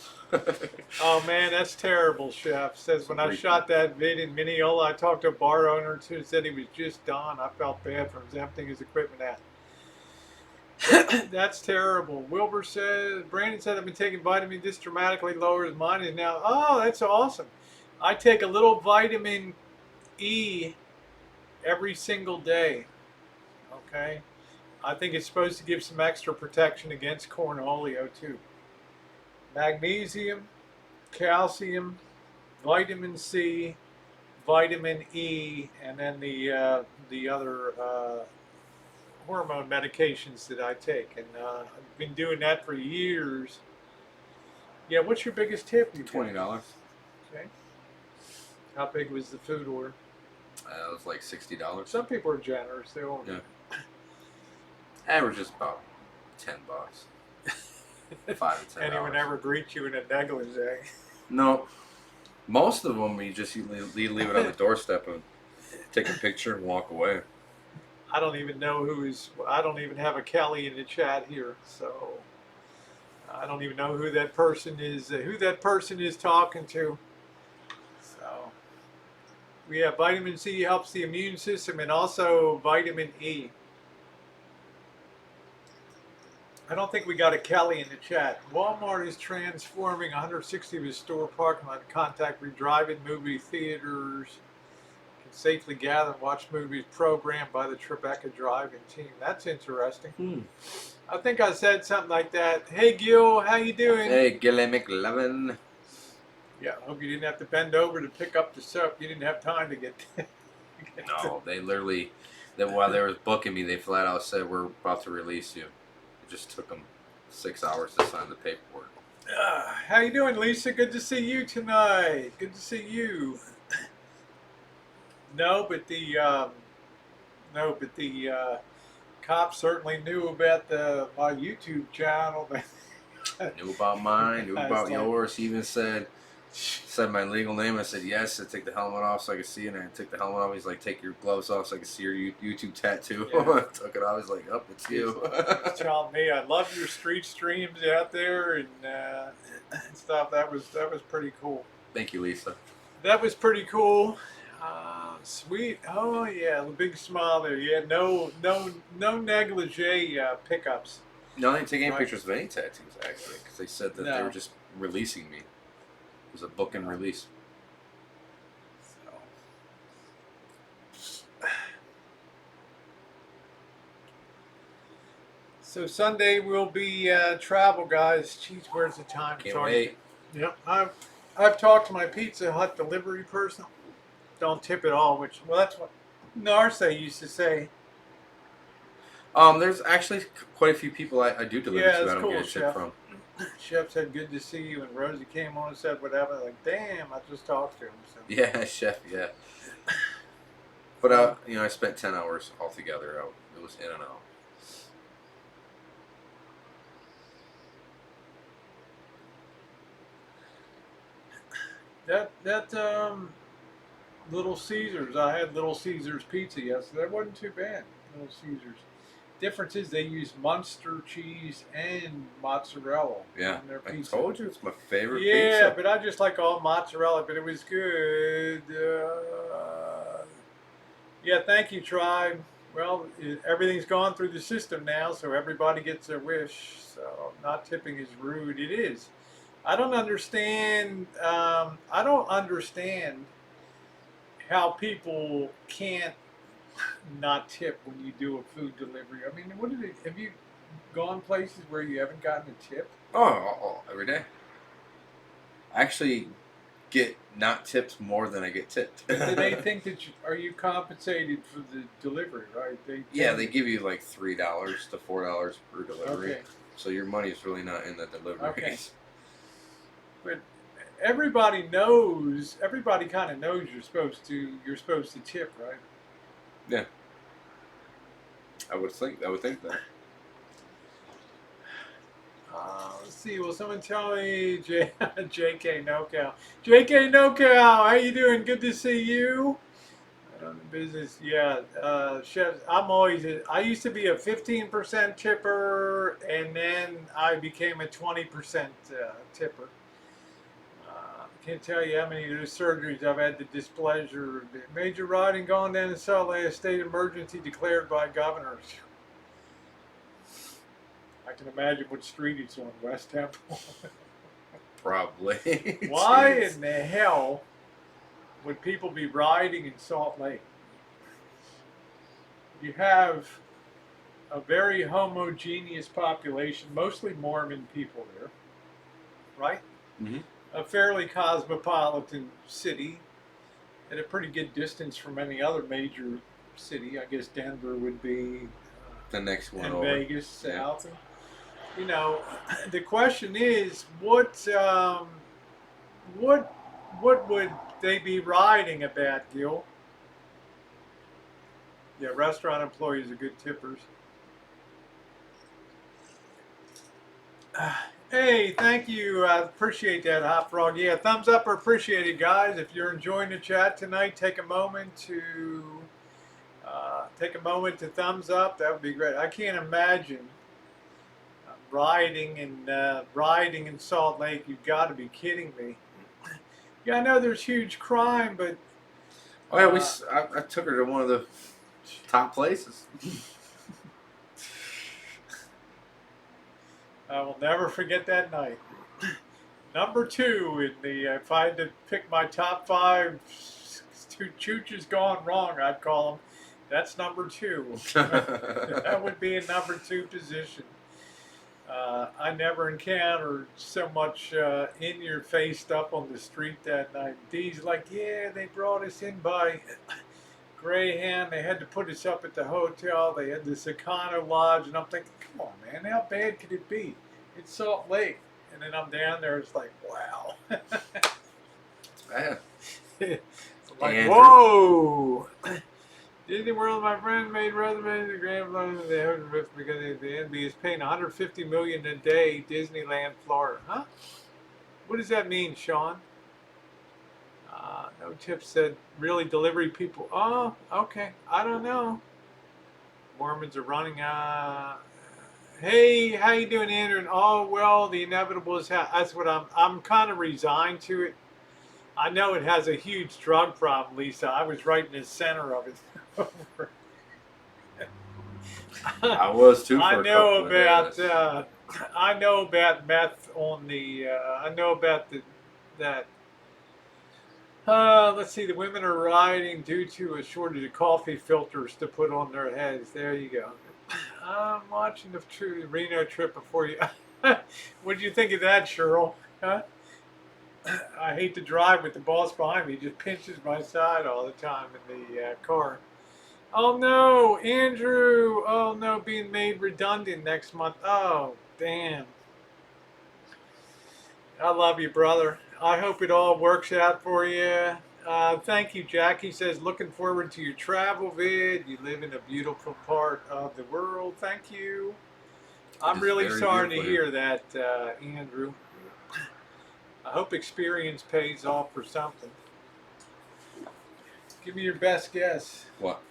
Oh man, that's terrible, Chef. Says when I shot that vid in Mineola, I talked to a bar owner who said he was just done. I felt bad for him emptying his equipment out. That's terrible. Wilbur says, Brandon said I've been taking vitamin. This dramatically lowers mine is now. Oh, that's awesome. I take a little vitamin E every single day. Okay. I think it's supposed to give some extra protection against cornholio too. Magnesium, calcium, vitamin C, vitamin E, and then the other hormone medications that I take, and I've been doing that for years. Yeah, what's your biggest tip? You $20. Okay. How big was the food order? It was like $60. Some people are generous. They won't. Yeah. Average is about $10. 5 to 10. Anyone ever greet you in a negligee? No. Most of them, you leave it on the doorstep and take a picture and walk away. I don't even know I don't even have a Kelly in the chat here, so I don't even know who that person is. Who that person is talking to. So we have vitamin C helps the immune system, and also vitamin E. I don't think we got a Kelly in the chat. Walmart is transforming 160 of its store parking lot to contact-free drive-in movie theaters. Can safely gather and watch movies programmed by the Tribeca Drive-In team. That's interesting. I think I said something like that. Hey, Gil, how you doing? Hey, Gilly McLevin. Yeah, I hope you didn't have to bend over to pick up the soap. You didn't have time to get. No, they literally, while they were booking me, they flat out said, we're about to release you. It just took them 6 hours to sign the paperwork. How you doing, Lisa? Good to see you tonight. Good to see you. No, but the cops certainly knew about my YouTube channel. Knew about mine, knew I was about like- yours. He even said my legal name. I said yes. I take the helmet off so I could see it. And I took the helmet off. He's like, take your gloves off so I can see your YouTube tattoo. Yeah. I took it off. He's like, oh, it's you. He's telling me I love your street streams out there and stuff. That was pretty cool. Thank you, Lisa. That was pretty cool. Sweet. Oh yeah, the big smile there. Yeah, no negligee pickups. No, they didn't take any Right. pictures of any tattoos, actually, because they said that they No. were just releasing me. It was a book and release. So Sunday will be travel, guys. Jeez, where's the time? Can't Sorry. wait. Yep. I've talked to my Pizza Hut delivery person. Don't tip at all, which that's what Narse used to say. There's actually quite a few people I do deliver Yeah, to. I that's don't cool, get a tip Chef. from. Chef said, "Good to see you," and Rosie came on and said whatever. Like, damn, I just talked to him. So. Yeah, chef. Yeah. But I spent 10 hours altogether. It was in and out. That Little Caesars. I had Little Caesars pizza yesterday. That wasn't too bad. Little Caesars. Difference is they use Munster cheese and mozzarella Yeah, in their I pizza. told you it's my favorite Yeah, pizza. but I just like all mozzarella. But it was good. Yeah, thank you, Tribe. Well, everything's gone through the system now, so everybody gets their wish. So not tipping is rude. It is. I don't understand. I don't understand how people can't not tip when you do a food delivery. I mean, what did it? Have you gone places where you haven't gotten a tip? Oh, every day. I actually get not tipped more than I get tipped. Do they think that are you compensated for the delivery? Right? Yeah, they give you like $3 to $4 per delivery. Okay. So your money is really not in the delivery. Okay. But everybody knows. Everybody kind of knows you're supposed to tip, right? Yeah. I would think that. Let's see. Will someone tell me, JK NoCal? JK NoCal, how you doing? Good to see you. On the business, yeah. Chef, I used to be a 15% tipper, and then I became a 20% tipper. Can't tell you how many of those surgeries I've had the displeasure. Major rioting gone down in Salt Lake, a state emergency declared by governors. I can imagine what street it's on, West Temple. Probably. Why Jeez. in the hell would people be rioting in Salt Lake? You have a very homogeneous population, mostly Mormon people there, right? Mm-hmm. A fairly cosmopolitan city at a pretty good distance from any other major city. I guess Denver would be, The next one and over. Vegas south. And, you know, the question is, what would they be rioting about, Gil? Yeah, restaurant employees are good tippers. Hey, thank you. I appreciate that, Hot Frog. Yeah, thumbs up are appreciated, guys. If you're enjoying the chat tonight, take a moment to thumbs up. That would be great. I can't imagine rioting in Salt Lake. You've got to be kidding me. Yeah, I know there's huge crime, but Oh yeah, I took her to one of the top places. I will never forget that night. Number 2 in the, if I had to pick my top 5 chooches gone wrong, I'd call them. That's number 2. That would be a number 2 position. I never encountered so much in-your-face stuff on the street that night. Dee's like, yeah, they brought us in by Greyhound. They had to put us up at the hotel. They had this Econo Lodge, and I'm thinking, come on, man, how bad could it be? It's Salt Lake. And then I'm down there, it's like, wow. Yeah. It's like, Andrew. whoa. Disney World, my friend, made reservations at Grand Florida. They have ripped because the NBA is paying $150 million a day. Disneyland, Florida, huh? What does that mean, Sean? No tip said really delivery people. Oh, okay. I don't know. Mormons are running. Hey, how you doing, Andrew? And, oh well, the inevitable is that's what I'm kind of resigned to it. I know it has a huge drug problem, Lisa. I was right in the center of it. I was too. For I a know couple of days. about I know about meth on the I know about that. Let's see. The women are rioting due to a shortage of coffee filters to put on their heads. There you go. I'm watching the Reno trip before you. What do you think of that, Cheryl? Huh? I hate to drive with the boss behind me. He just pinches my side all the time in the car. Oh no, Andrew. Oh no, being made redundant next month. Oh, damn. I love you, brother. I hope it all works out for you. Thank you, Jackie says, looking forward to your travel vid. You live in a beautiful part of the world. Thank you. I'm is really very sorry to beautiful hear that, Andrew. I hope experience pays off for something. Give me your best guess. What?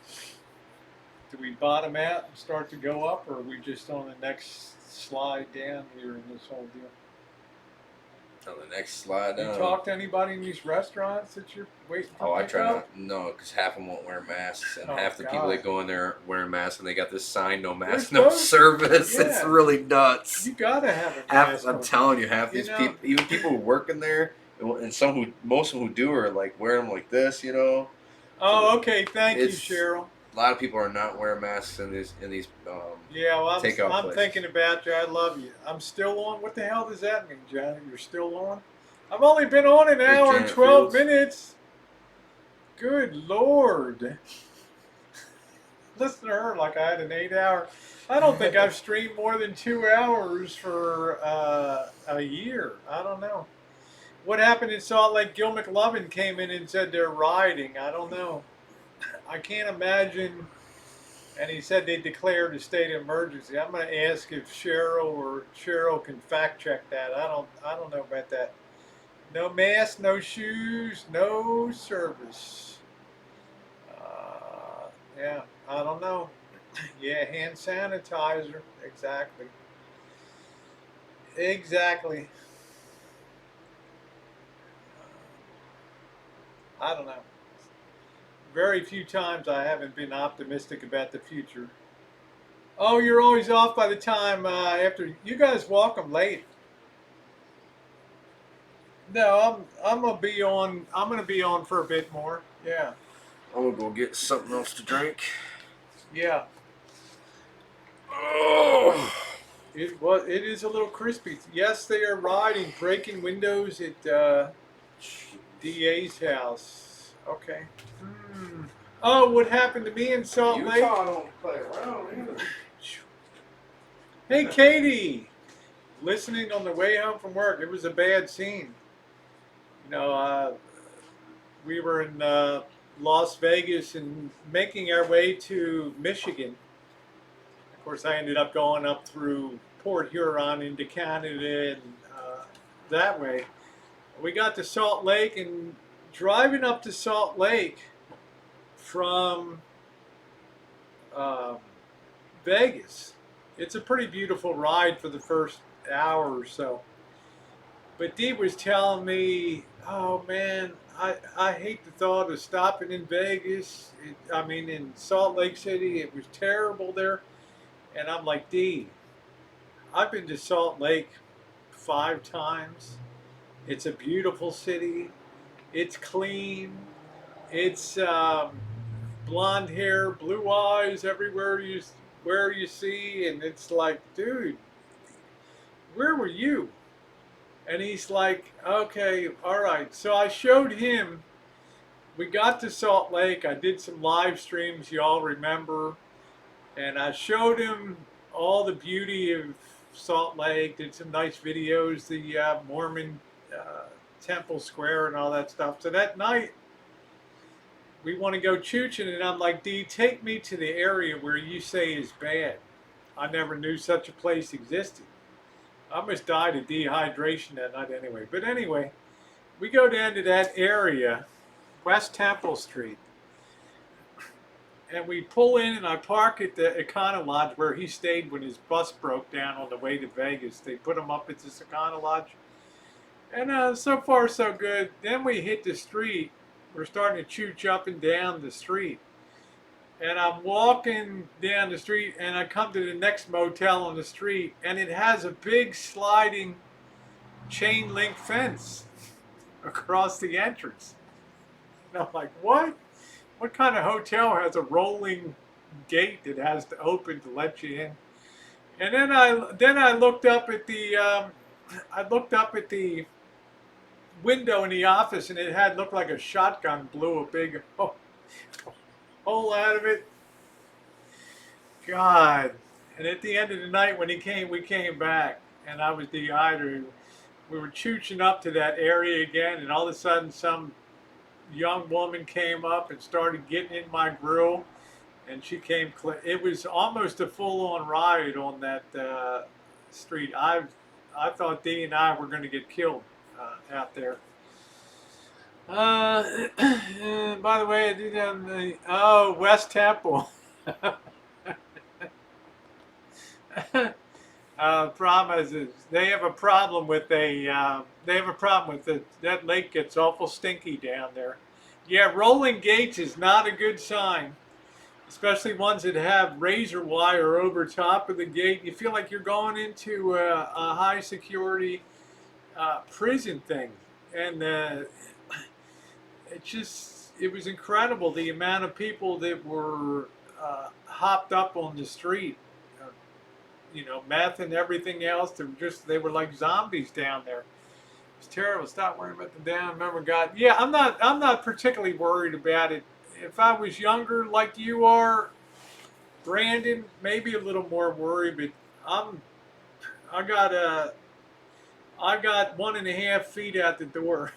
Do we bottom out and start to go up, or are we just on the next slide down here in this whole deal? On the next slide You down. talk to anybody in these restaurants that you're waiting for? Oh, I try pickup? not. No, because half of them won't wear masks, and Oh, half the people God. that go in there wearing masks, and they got this sign: "No mask, They're no supposed to. service." Yeah. It's really nuts. You gotta have a Half, mask I'm on. telling you, half You these know- people, even people who work in there, and some who, most of them who do, are like wearing them like this. You know, Oh, okay. Thank you, It's- Cheryl. a lot of people are not wearing masks in these. Yeah, well, Takeout I'm places. thinking about you. I love you. I'm still on. What the hell does that mean, Johnny? You're still on? I've only been on an hour and Janet 12 Fields. minutes. Good Lord. Listen to her like I had an 8-hour. I don't think I've streamed more than 2 hours for a year. I don't know. What happened in Salt Lake? Gil McLovin came in and said they're rioting. I don't know. I can't imagine. And he said they declared a state of emergency. I'm going to ask if Cheryl can fact check that. I don't know about that. No mask, no shoes, no service. Yeah, I don't know. Yeah, hand sanitizer. Exactly. Exactly. I don't know. Very few times I haven't been optimistic about the future. Oh, you're always off by the time after you guys walk them late. No, I'm gonna be on. I'm gonna be on for a bit more. Yeah, I'm gonna go get something else to drink. yeah. Oh. It is a little crispy. Yes, they are riding, breaking windows at DA's house. Okay. Oh, what happened to me in Salt Lake? Utah don't play around either. Hey, Katie. Listening on the way home from work. It was a bad scene. You know, we were in Las Vegas and making our way to Michigan. Of course, I ended up going up through Port Huron into Canada and that way. We got to Salt Lake, and driving up to Salt Lake from Vegas, it's a pretty beautiful ride for the first hour or so. But Dee was telling me, oh man, I hate the thought of stopping in Vegas. I mean, in Salt Lake City, it was terrible there. And I'm like, Dee, I've been to Salt Lake 5 times. It's a beautiful city. It's clean. It's blonde hair, blue eyes everywhere where you see, and it's like, dude, where were you? And he's like, okay, all right. So I showed him. We got to Salt Lake. I did some live streams, y'all remember, and I showed him all the beauty of Salt Lake. Did some nice videos, the Mormon Temple Square and all that stuff. So that night, we want to go chooching, and I'm like, D, take me to the area where you say is bad. I never knew such a place existed. I almost died of dehydration that night anyway. But anyway, we go down to that area, West Temple Street, and we pull in, and I park at the Econo Lodge where he stayed when his bus broke down on the way to Vegas. They put him up at this Econo Lodge. And so far, so good. Then we hit the street. We're starting to chooch up and down the street. And I'm walking down the street, and I come to the next motel on the street, and it has a big sliding chain link fence across the entrance. And I'm like, what? What kind of hotel has a rolling gate that has to open to let you in? And then I looked up at the window in the office, and it had looked like a shotgun blew a big hole out of it. God. And at the end of the night when we came back, and I was dehydrated. We were chooching up to that area again, and all of a sudden some young woman came up and started getting in my grill, and she came. It was almost a full-on riot on that street. I thought Dee and I were going to get killed out there. By the way, I did have West Temple. Problem is they have a problem with that lake gets awful stinky down there. Yeah, rolling gates is not a good sign, especially ones that have razor wire over top of the gate. You feel like you're going into a high security prison thing, and it was incredible the amount of people that were hopped up on the street. Meth and everything else. They were like zombies down there. It's terrible. Stop worrying about the down. Remember, God. Yeah, I'm not particularly worried about it. If I was younger like you are, Brandon, maybe a little more worried. But I got 1.5 feet out the door.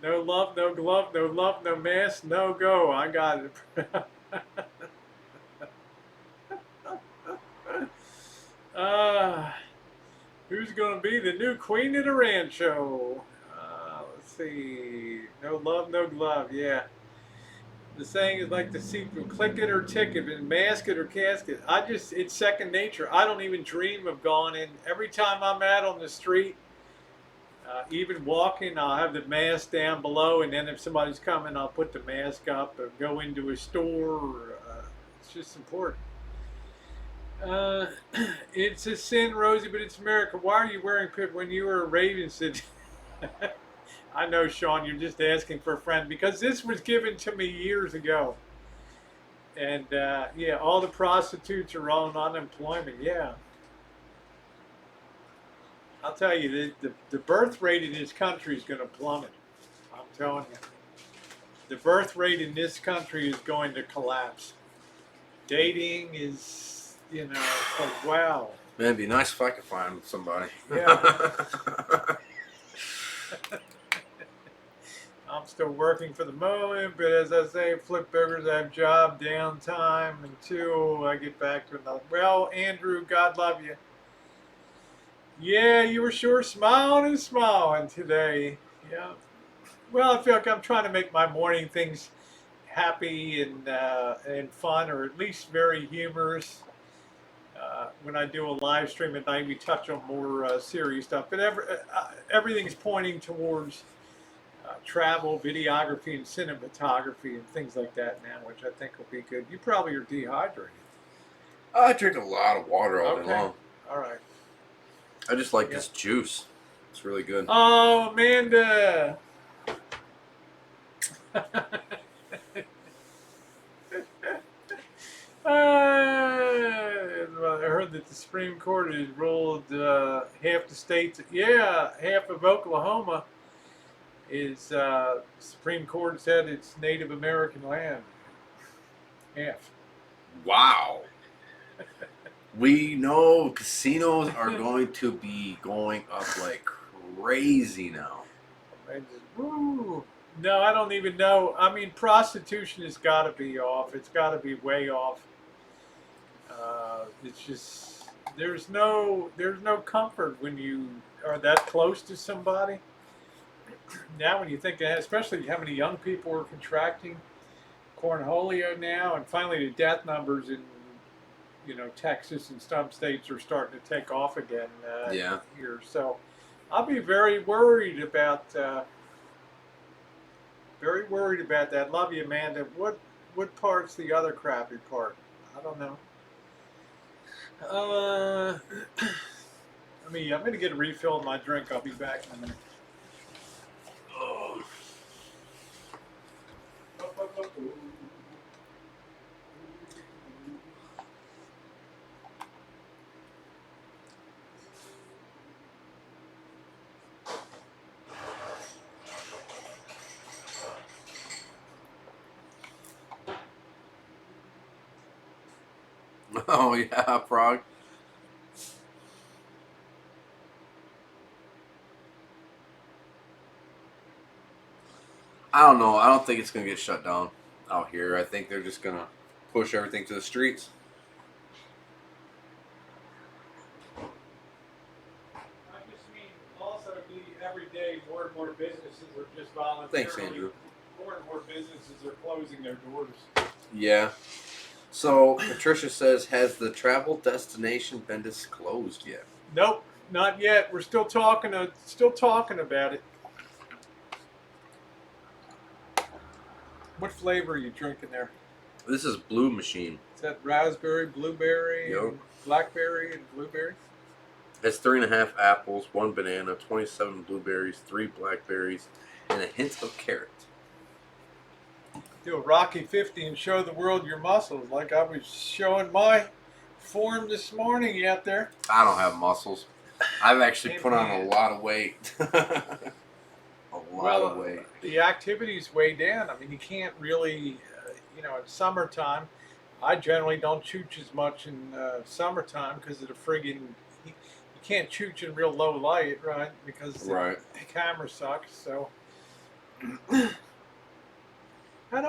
No love, no glove, no love, no mask, no go. I got it. Who's going to be the new queen of the rancho? Let's see. No love, no glove. Yeah. The saying is like the sequel, click it or ticket, and mask it or casket. It's second nature. I don't even dream of going in. Every time I'm out on the street, even walking, I'll have the mask down below, and then if somebody's coming, I'll put the mask up or go into a store. It's just important. It's a sin, Rosie, but it's America. Why are you wearing pip when you were a Ravens? I know, Sean, you're just asking for a friend, because this was given to me years ago. And, yeah, all the prostitutes are on unemployment, yeah. I'll tell you, the birth rate in this country is going to plummet. I'm telling you. The birth rate in this country is going to collapse. Dating is... it's like, wow. Man, it'd be nice if I could find somebody. Yeah. I'm still working for the moment, but as I say, flip burgers, I have job downtime until I get back to another. Well, Andrew, God love you. Yeah, you were sure smiling and smiling today. Yeah. Well, I feel like I'm trying to make my morning things happy and fun, or at least very humorous. When I do a live stream at night, we touch on more serious stuff. But everything's pointing towards travel, videography, and cinematography, and things like that now, which I think will be good. You probably are dehydrated. I drink a lot of water all day Okay. long. All right. I just like Yeah. this juice. It's really good. Oh, Amanda. Well, I heard that the Supreme Court has ruled half the states, half of Oklahoma is, Supreme Court said it's Native American land. Half. Wow. We know casinos are going to be going up like crazy now. Woo. No, I don't even know. I mean, prostitution has got to be off. It's got to be way off. It's just there's no comfort when you are that close to somebody. Now, when you think that, especially how many young people are contracting cornholio now, and finally the death numbers in Texas and some states are starting to take off again. Yeah. Here, so I'll be very worried about. Very worried about that. Love you, Amanda. What part's the other crappy part? I don't know. I'm gonna get a refill of my drink. I'll be back in a minute. Oh yeah, Prague. I don't know. I don't think it's gonna get shut down out here. I think they're just gonna push everything to the streets. I just mean also every day more and more businesses are just voluntarily. Thanks, Andrew. More and more businesses are closing their doors. Yeah. So Patricia says, has the travel destination been disclosed yet? Nope, not yet. We're still talking about it. What flavor are you drinking there? This is Blue Machine. Is that raspberry, blueberry, Yep. and blackberry, and blueberry? It's 3.5 apples, 1 banana, 27 blueberries, 3 blackberries, and a hint of carrot. Do a Rocky 50 and show the world your muscles, like I was showing my form this morning. You out there? I don't have muscles. I've actually Same put on here. a lot of weight. A lot of weight. The activity's way down. I mean, you can't really, in summertime. I generally don't chooch as much in summertime because of the friggin'. You can't chooch in real low light, right? Because the camera sucks. So, where do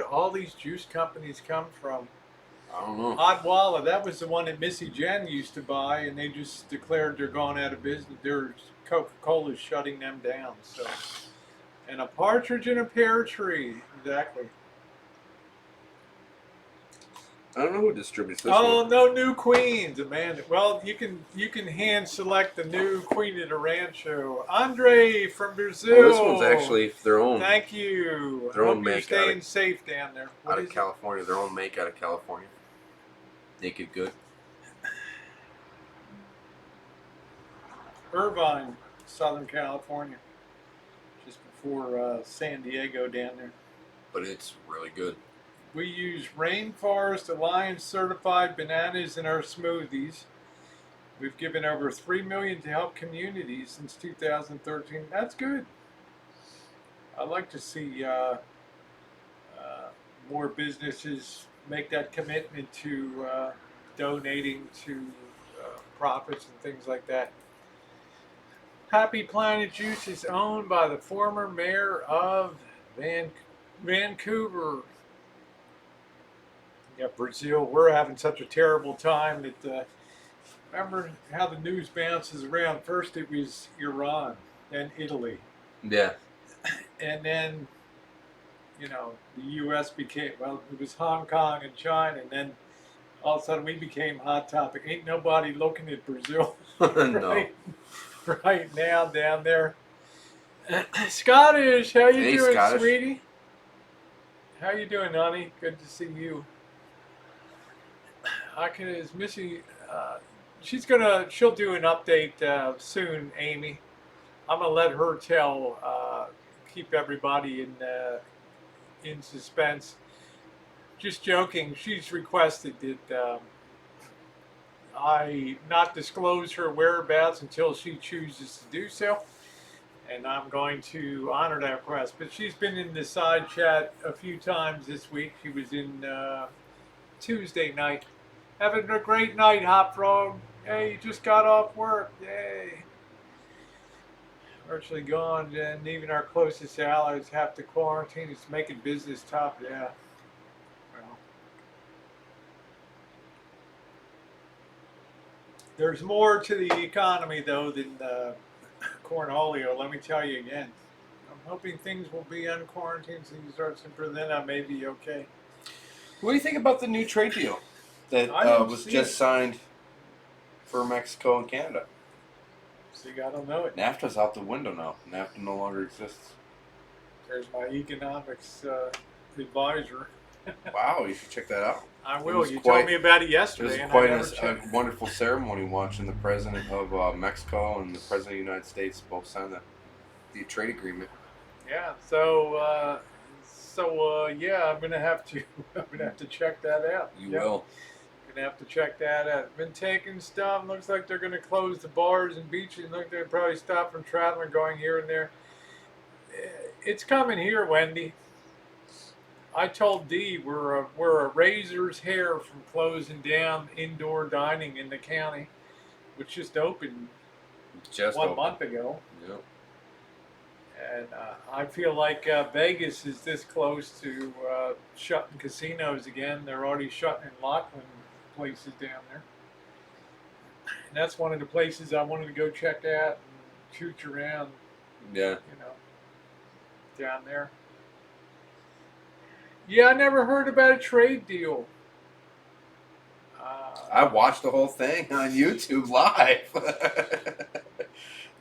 all these juice companies come from? I don't know. Odwalla, that was the one that Missy Jen used to buy, and they just declared they're gone out of business. Coca-Cola's shutting them down. So, and a partridge in a pear tree, exactly. I don't know who distributes this Oh, one. no new queens, Amanda. Well, you can hand select the new queen of the rancho, Andre from Brazil. Oh, this one's actually their own. Thank you. Their I own hope you're make staying safe down there. What out is of it? California. Their own make out of California. Naked Good. Irvine, Southern California, just before San Diego down there. But it's really good. We use Rainforest Alliance certified bananas in our smoothies. We've given over $3 million to help communities since 2013. That's good. I'd like to see more businesses make that commitment to donating to profits and things like that. Happy Planet Juice is owned by the former mayor of Vancouver. Yeah, Brazil. We're having such a terrible time that remember how the news bounces around. First it was Iran, then Italy, Yeah. and then you know, the U.S. became, well, it was Hong Kong and China, and then all of a sudden we became hot topic. Ain't nobody looking at Brazil No. right now down there. Scottish, how you Hey, doing, Scottish. sweetie? How you doing, honey? Good to see you. Is Missy? She'll do an update soon, Amy. I'm gonna let her keep everybody in suspense. Just joking. She's requested that I not disclose her whereabouts until she chooses to do so, and I'm going to honor that request. But she's been in the side chat a few times this week. She was in Tuesday night. Having a great night, Hot Frog. Hey, you just got off work. Yay. Virtually gone, and even our closest allies have to quarantine. It's making business tough. Yeah. Well, there's more to the economy, though, than cornholio. Let me tell you again. I'm hoping things will be unquarantined so you start to then I may be okay. What do you think about the new trade deal that I didn't was see just it. signed for Mexico and Canada? See, I don't know it. NAFTA's out the window now. NAFTA no longer exists. There's my economics advisor. Wow, you should check that out. I It will. was You quite- told me about it It was yesterday, and I quite never a checked. wonderful ceremony watching the president of Mexico and the president of the United States both sign the trade agreement. Yeah. Yeah, I'm gonna have to. I'm gonna have to check that out. You Yep. will. Gonna have to check that out. Been taking stuff. Looks like they're gonna close the bars and beaches. Look, they probably stop from traveling, going here and there. It's coming here, Wendy. I told Dee we're a razor's hair from closing down indoor dining in the county, which just opened Just one open. month ago. Yep. And I feel like Vegas is this close to shutting casinos again. They're already shutting in Laughlin places down there. And that's one of the places I wanted to go check out and shoot around, Yeah. you know, down there. Yeah, I never heard about a trade deal. I watched the whole thing on YouTube live.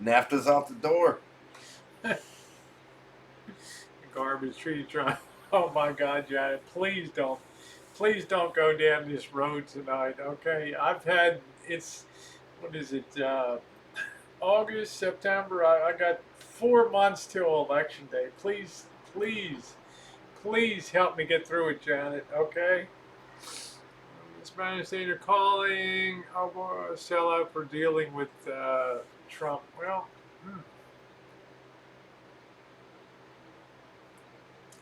NAFTA's out the door. Garbage tree trying. Oh my God, Janet! Please don't go down this road tonight. Okay, what is it? August, September. I got 4 months till election day. Please help me get through it, Janet. Okay. Spanish state are calling. A sellout for dealing with Trump. Well.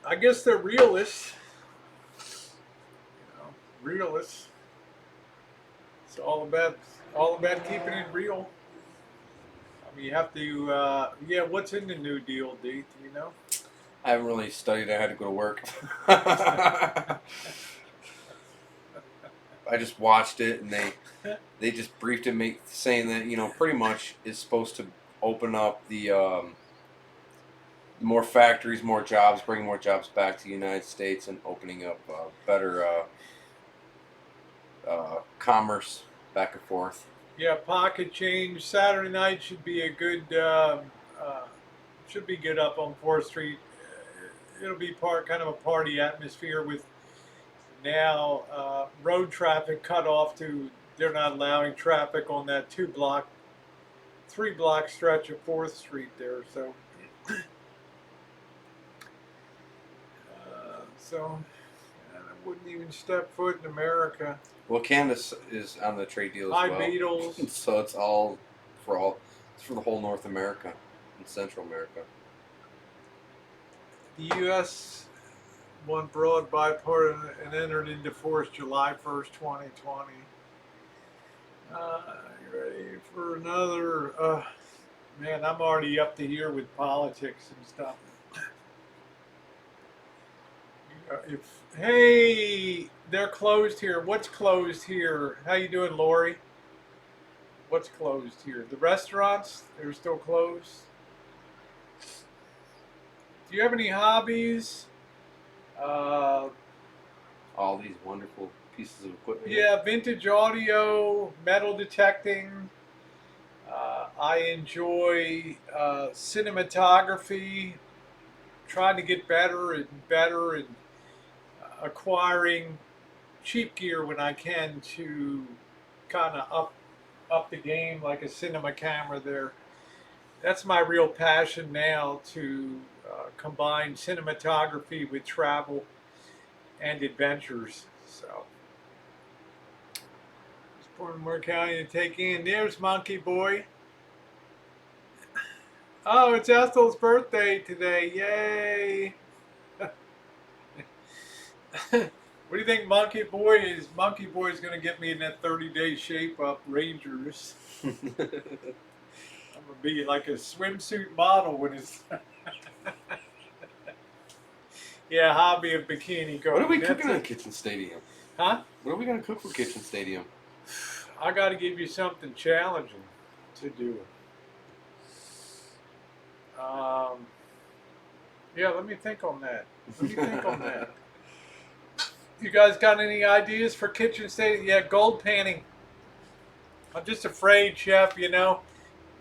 I guess they're realists. Realists. It's all about keeping it real. I mean, you have to. Yeah, what's in the New Deal, D? Do you know? I haven't really studied. I had to go to work. I just watched it, and they just briefed it, saying that pretty much it's supposed to open up the more factories, more jobs, bring more jobs back to the United States, and opening up better commerce back and forth. Yeah, pocket change. Saturday night should be a good. Should be good up on 4th Street. It'll be kind of a party atmosphere with now road traffic cut off to. They're not allowing traffic on that 3-block stretch of 4th Street there. So. I wouldn't even step foot in America. Well, Canada is on the trade deal as well. Hi, Beatles. So it's for the whole North America and Central America. The U.S. won broad bipartisan and entered into force July 1st, 2020. You ready for another? Man, I'm already up to here with politics and stuff. Hey, they're closed here. What's closed here? How you doing, Lori? What's closed here? The restaurants? They're still closed. Do you have any hobbies? All these wonderful pieces of equipment. Yeah, vintage audio, metal detecting. I enjoy cinematography, trying to get better and better, and acquiring cheap gear when I can to kind of up the game, like a cinema camera. There, that's my real passion now, to combine cinematography with travel and adventures. So. Important more county to take in. There's Monkey Boy. Oh, it's Ethel's birthday today. Yay. What do you think Monkey Boy is? Monkey Boy is going to get me in that 30-day shape up Rangers. I'm going to be like a swimsuit model when it's... Yeah, hobby of bikini girl. What are we cooking in Kitchen Stadium? Huh? What are we going to cook for Kitchen Stadium? I got to give you something challenging to do. Yeah, let me think on that. You guys got any ideas for Kitchen Stadium? Yeah, gold panning. I'm just afraid, Chef,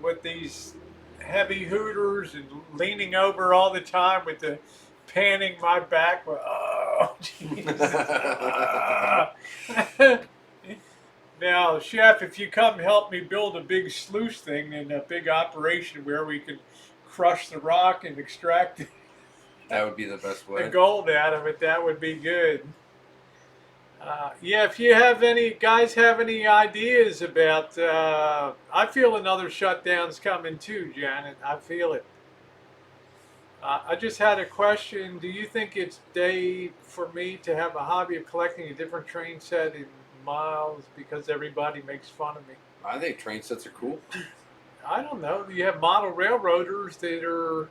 with these heavy hooters and leaning over all the time with the panning my back. Oh, Jesus. Now, Chef, if you come help me build a big sluice thing and a big operation where we can crush the rock and extract That would be the best way. the gold out of it, that would be good. Yeah, if you have any ideas about, I feel another shutdown's coming too, Janet. I feel it. I just had a question. Do you think it's day for me to have a hobby of collecting a different train set in miles because everybody makes fun of me? I think train sets are cool. I don't know. You have model railroaders that are,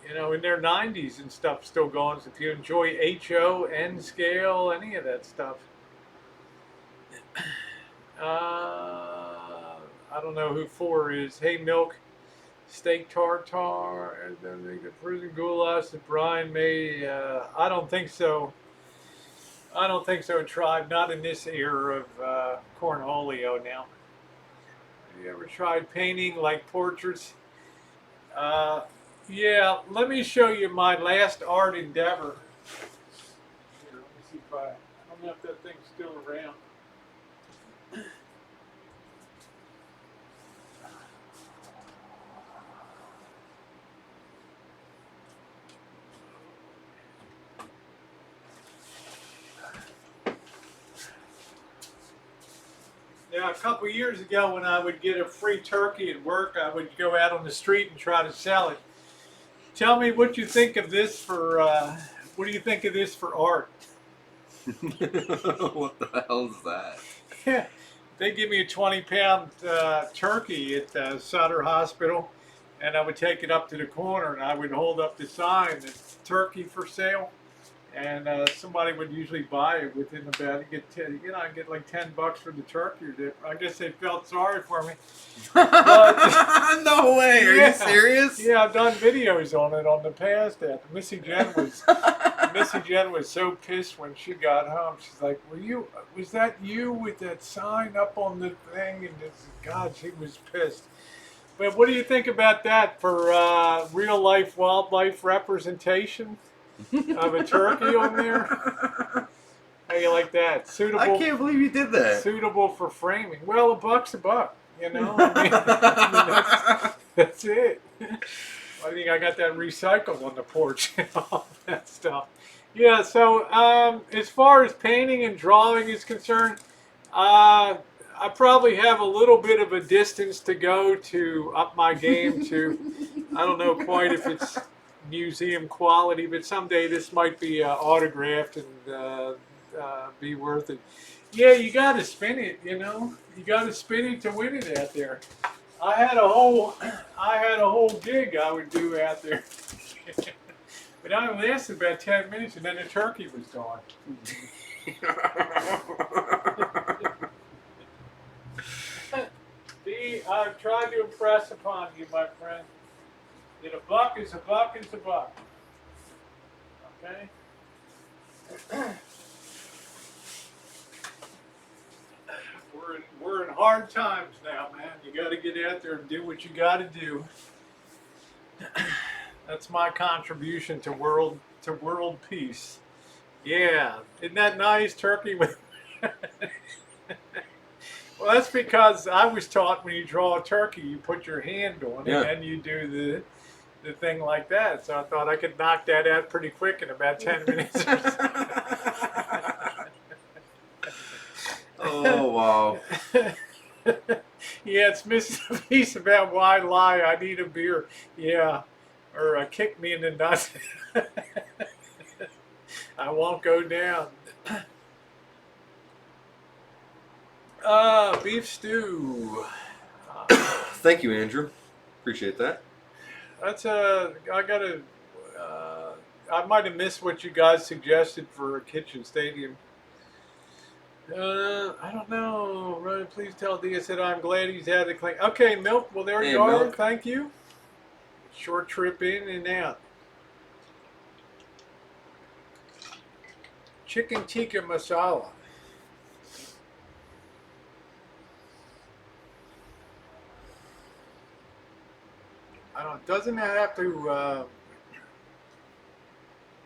in their 90s and stuff still going. So if you enjoy HO, N scale, any of that stuff. I don't know who 4 is. Hey, Milk, steak tartare, and then the prison goulash that Brian made. I don't think so. Tribe, not in this era of cornholio now. Have you ever tried painting like portraits? Yeah, let me show you my last art endeavor. Here, let me see if I don't know if that thing's still around. Now, a couple years ago, when I would get a free turkey at work, I would go out on the street and try to sell it. Tell me what you think of this for. What do you think of this for art? What the hell is that? Yeah, they give me a 20-pound turkey at Sutter Hospital, and I would take it up to the corner, and I would hold up the sign that's turkey for sale, and somebody would usually buy it within about I'd get like $10 for the turkey. I guess they felt sorry for me. No way! Are you serious? Yeah, I've done videos on it on the past. Missy Jen was so pissed when she got home. She's like, was that you with that sign up on the thing? And God, she was pissed. But what do you think about that for real life wildlife representation of a turkey on there? How you like that? Suitable. I can't believe you did that. Suitable for framing. Well, $1's a buck. I mean, that's it. I think I got that recycled on the porch and all that stuff. Yeah, so as far as painting and drawing is concerned, I probably have a little bit of a distance to go to up my game to, I don't know quite if it's museum quality, but someday this might be autographed and be worth it. Yeah, you got to spin it, You got to spin it to win it out there. I had a whole gig I would do out there. But I only lasted about 10 minutes and then the turkey was gone. See, I've tried to impress upon you, my friend, that $1 is $1 is $1. Okay? We're in hard times now, man. You got to get out there and do what you got to do. That's my contribution to world peace. Yeah, isn't that nice, turkey with? Well, that's because I was taught when you draw a turkey, you put your hand on it Yeah. and you do the thing like that. So I thought I could knock that out pretty quick in about 10 minutes or so. Oh, wow. Yeah, it's missing a piece about why lie. I need a beer. Yeah, or kick me in the nuts. I won't go down. Beef stew. Thank you, Andrew. Appreciate that. That's I gotta. I might have missed what you guys suggested for a kitchen stadium. I don't know. Ryan, please tell Dia said I'm glad he's had it clean. Okay, Milk. Well, there Hey, you are. Milk. Thank you. Short trip in and out. Chicken tikka masala. I don't. Doesn't that have to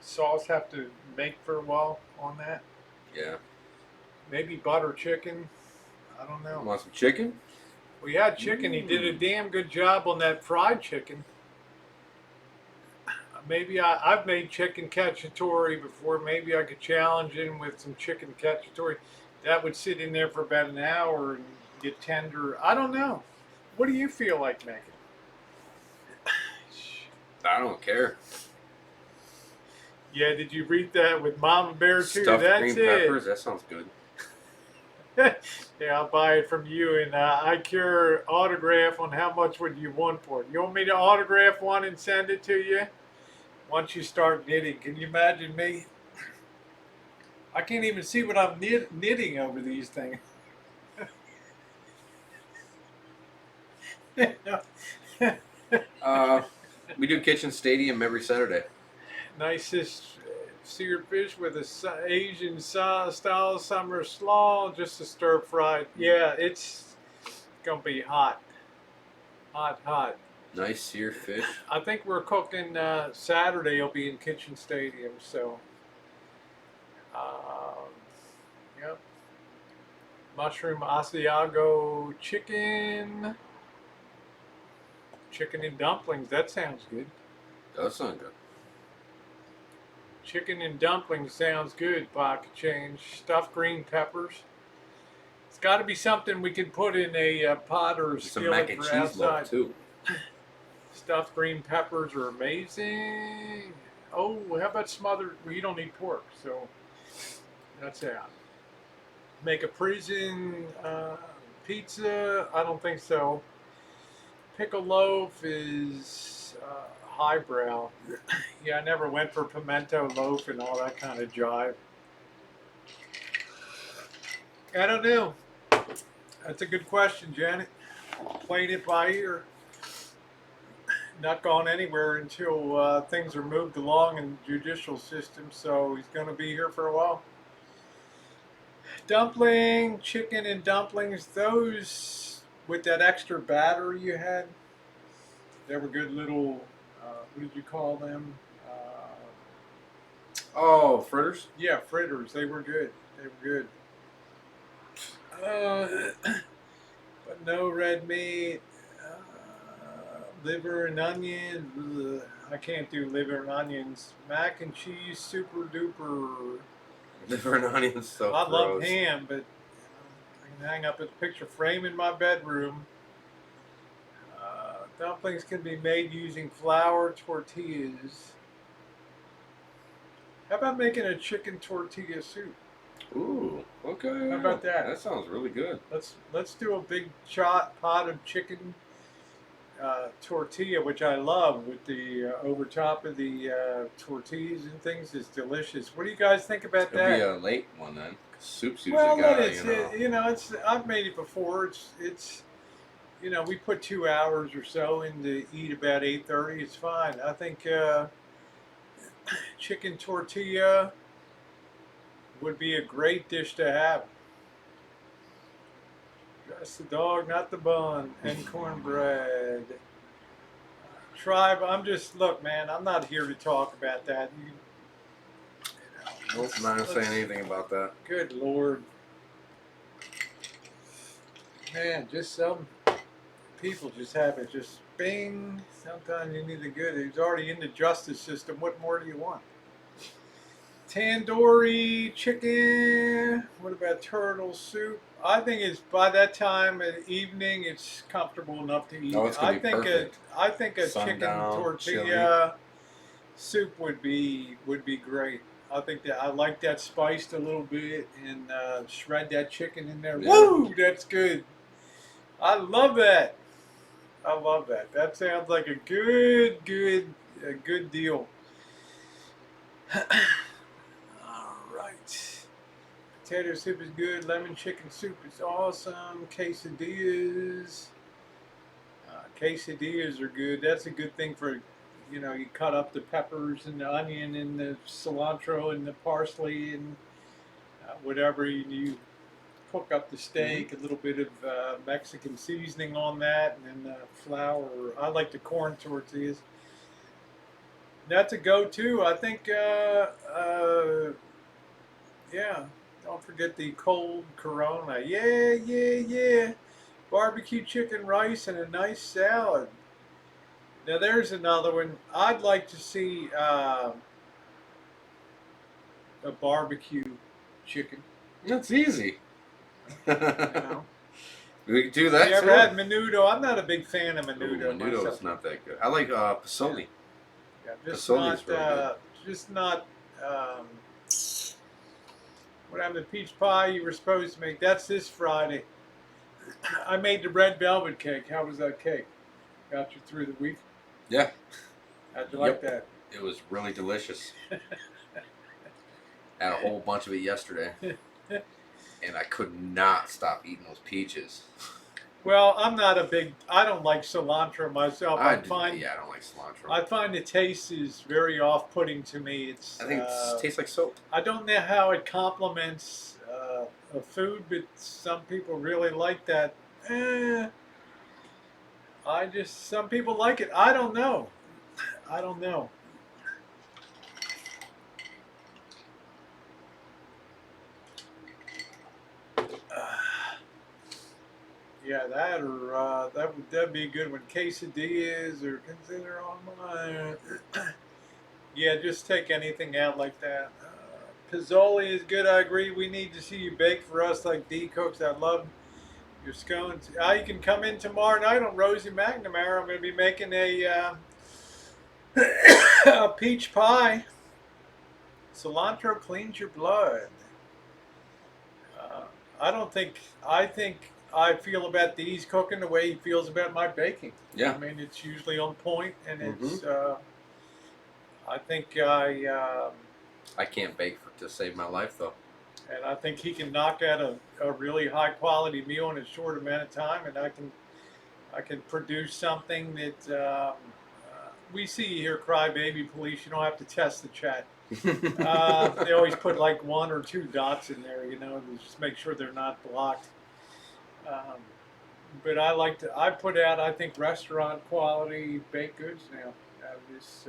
sauce have to make for a while on that? Yeah. Maybe butter chicken. I don't know. Want some chicken? We had chicken. He did a damn good job on that fried chicken. Maybe I've made chicken cacciatore before. Maybe I could challenge him with some chicken cacciatore. That would sit in there for about an hour and get tender. I don't know. What do you feel like making? I don't care. Yeah, did you read that with Mama Bear too? Stuffed That's green it. peppers. That sounds good. Yeah, I'll buy it from you, and I care autograph on how much would you want for it. You want me to autograph one and send it to you? Once you start knitting, can you imagine me? I can't even see what I'm knitting over these things. We do kitchen stadium every Saturday. Nicest seared fish with a Asian style summer slaw, just a stir fried. Yeah, it's gonna be hot, hot. Nice seared fish. I think we're cooking Saturday. I'll be in Kitchen Stadium, so yep. Mushroom Asiago chicken and dumplings. That sounds good. Does sound good. Chicken and dumplings sounds good. Pocket change. Stuffed green peppers. It's got to be something we can put in a pot or a Some mac skillet and for cheese outside. loaf too. Stuffed green peppers are amazing. Oh, how about smothered? Well, you don't need pork, so that's out. Make a prison pizza? I don't think so. Pickle loaf is highbrow. Yeah, I never went for pimento loaf and all that kind of jive. I don't know. That's a good question, Janet. Playing it by ear. Not gone anywhere until things are moved along in the judicial system, so he's going to be here for a while. Dumpling, chicken and dumplings, those with that extra batter you had, they were good little, what did you call them? Oh, fritters? Yeah, fritters. They were good. They were good. But no red meat. Liver and onion. Ugh, I can't do liver and onions. Mac and cheese, super duper. Liver and onion stuff. I love gross. ham, but I can hang up a picture frame in my bedroom. Dumplings can be made using flour tortillas. How about making a chicken tortilla soup? Ooh, okay. How about that? That sounds really good. Let's do a big pot of chicken tortilla, which I love, with the over top of the tortillas and things. It's delicious. What do you guys think about It'll be that? a late one then. Soup's usually Well, got it's you know. it's I've made it before. It's we put 2 hours or so in to eat about 8:30. It's fine. I think chicken tortilla would be a great dish to have. Just the dog, not the bun, and cornbread. Tribe, look, man, I'm not here to talk about that. Nope, I'm not saying anything about that. Good Lord. Man, just some people just have it just bing. Sometimes you need the good. He's already in the justice system. What more do you want? Tandoori chicken. What about turtle soup? I think it's by that time of evening, it's comfortable enough to eat. Oh, it's gonna be perfect. I think a chicken Sundown, tortilla soup would be great. I think that I like that spiced a little bit and shred that chicken in there. Yeah. Woo, that's good. I love that. I love that. That sounds like a good deal. All right. Potato soup is good. Lemon chicken soup is awesome. Quesadillas. Quesadillas are good. That's a good thing for, you cut up the peppers and the onion and the cilantro and the parsley and whatever you cook up the steak, a little bit of Mexican seasoning on that, and then flour. I like the corn tortillas. That's a go-to. I think, yeah. Don't forget the cold Corona. Yeah. Barbecue chicken rice and a nice salad. Now there's another one. I'd like to see a barbecue chicken. That's easy. You know? We can do that You ever too. had menudo? I'm not a big fan of menudo. Menudo myself. is not that good. I like pasoli. Yeah, just Pasoli's not. really good. Just not. What happened to peach pie? You were supposed to make. That's this Friday. I made the red velvet cake. How was that cake? Got you through the week. Yeah, How'd you like that? it was really delicious. Had a whole bunch of it yesterday, and I could not stop eating those peaches. Well, I don't like cilantro myself. I I find don't like cilantro. I find the taste is very off-putting to me. I think it tastes like soap. I don't know how it complements a food, but some people really like that. Some people like it. I don't know. Yeah, that'd be a good one. Quesadillas or consider on mine. Yeah, just take anything out like that. Pizzoli is good. I agree. We need to see you bake for us like D Cooks. I love your scones. You can come in tomorrow night on Rosie McNamara. I'm going to be making a peach pie. Cilantro cleans your blood. I think I feel about these cooking the way he feels about my baking. Yeah. I mean, it's usually on point, and it's. Mhm. I think I can't bake to save my life though. and I think he can knock out a really high quality meal in a short amount of time, and I can produce something that we see here. Crybaby police, you don't have to test the chat. They always put like 1 or 2 dots in there, to just make sure they're not blocked. But I put out, I think, restaurant quality baked goods now out of this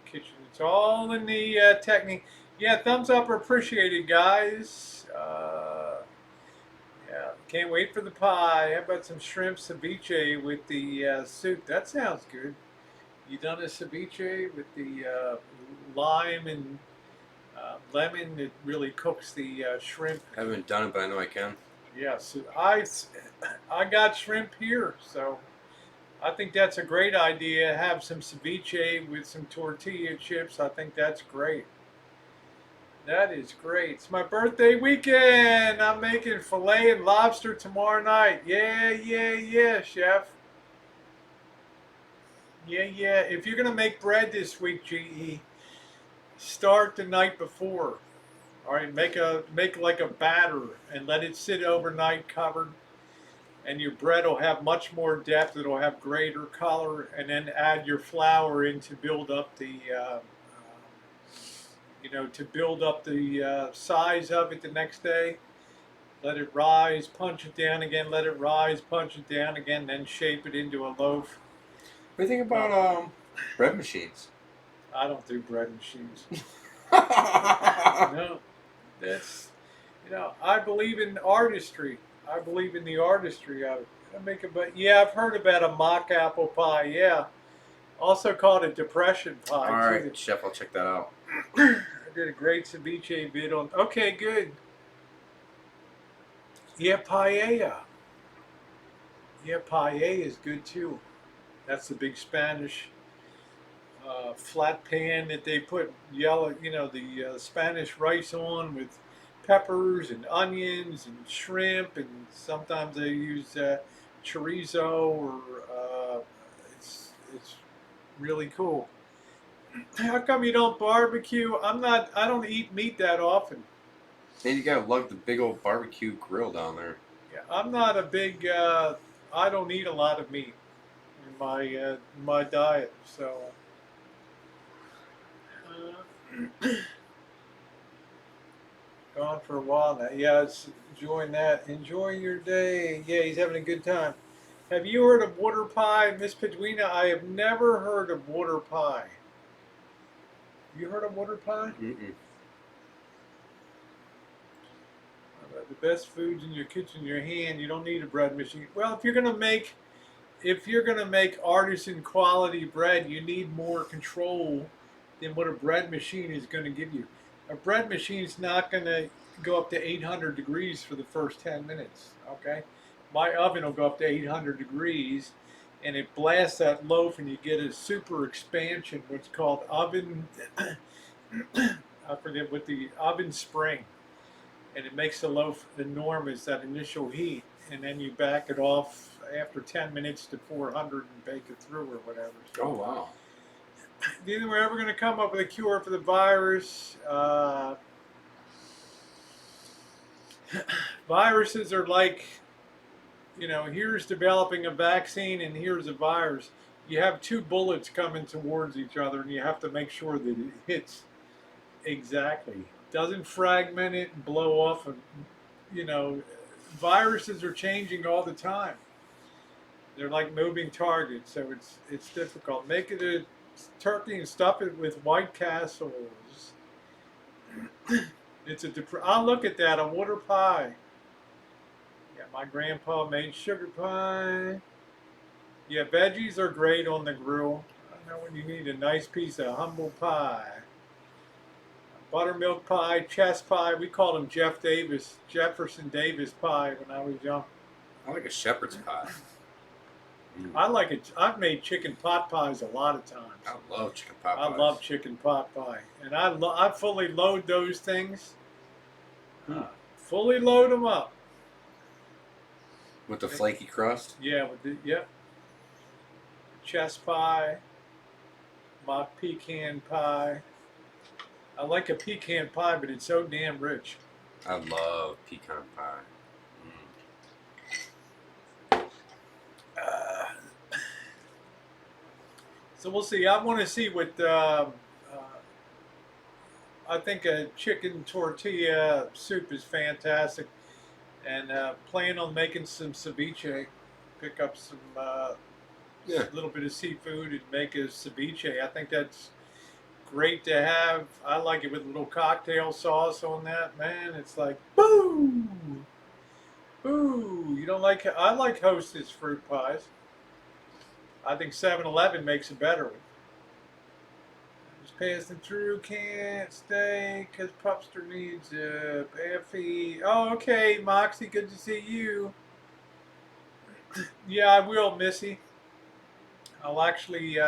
kitchen. It's all in the technique. Yeah, thumbs up are appreciated, guys. Yeah, can't wait for the pie. How about some shrimp ceviche with the soup? That sounds good. You done a ceviche with the lime and lemon? It really cooks the shrimp. I haven't done it, but I know I can. Yes, I got shrimp here, so I think that's a great idea. Have some ceviche with some tortilla chips. I think that's great. That is great. It's my birthday weekend. I'm making filet and lobster tomorrow night. Yeah, chef. Yeah. If you're gonna make bread this week, GE, start the night before. All right, make like a batter and let it sit overnight covered, and your bread will have much more depth. It'll have greater color, and then add your flour in to build up the to build up the size of it the next day. Let it rise, punch it down again, let it rise, punch it down again, then shape it into a loaf. What do you think about bread machines? I don't do bread machines. Oh, No, that's, I believe in artistry. I believe in the artistry of it. Yeah, I've heard about a mock apple pie. Yeah, also called a depression pie all too. right, chef, I'll check that out. I did a great ceviche vid on. Okay, good. Yeah, paella. Yeah, paella is good too. That's the big Spanish flat pan that they put yellow, the Spanish rice on with peppers and onions and shrimp, and sometimes they use chorizo or it's really cool. How come you don't barbecue? I don't eat meat that often. And you gotta lug the big old barbecue grill down there. Yeah, I'm not a big. I don't eat a lot of meat in my diet, so. Gone for a while now. Yeah, it's enjoying that. Enjoy your day. Yeah, he's having a good time. Have you heard of water pie, Miss Pedwina? I have never heard of water pie. You heard of water pie? Mm-mm. The best foods in your kitchen, in your hand. You don't need a bread machine. Well, if you're gonna make artisan quality bread, you need more control than what a bread machine is going to give you. A bread machine is not going to go up to 800 degrees for the first 10 minutes. Okay, my oven will go up to 800 degrees, and it blasts that loaf, and you get a super expansion, what's called oven. I forget what the oven spring, and it makes the loaf enormous, that initial heat, and then you back it off after 10 minutes to 400 and bake it through or whatever. So, Oh wow. do you think we're ever going to come up with a cure for the virus? Viruses are like, here's developing a vaccine and here's a virus. You have two bullets coming towards each other, and you have to make sure that it hits exactly. Doesn't fragment it and blow off. Viruses are changing all the time. They're like moving targets, so it's difficult. Make it a turkey and stuff it with White Castles. I'll look at that, a water pie. Yeah, my grandpa made sugar pie. Yeah, veggies are great on the grill. I know when you need a nice piece of humble pie. Buttermilk pie, chess pie. We called him Jefferson Davis pie when I was young. I like a shepherd's pie. I like it. I've made chicken pot pies a lot of times. I love chicken pot pies. I love chicken pot pie, and I fully load those things. Fully load them up. With the flaky crust. Yeah, chess pie, mock pecan pie. I like a pecan pie, but it's so damn rich. I love pecan pie. So we'll see. I want to see what I think a chicken tortilla soup is fantastic, and plan on making some ceviche. Pick up some little bit of seafood and make a ceviche. I think that's great to have. I like it with a little cocktail sauce on that. Man, it's like boom, boo. You don't like? I like Hostess fruit pies. I think 7-Eleven makes a better one. Just passing through, can't stay because Pupster needs a Effie. Oh, okay, Moxie, good to see you. Yeah, I will, Missy. I'll actually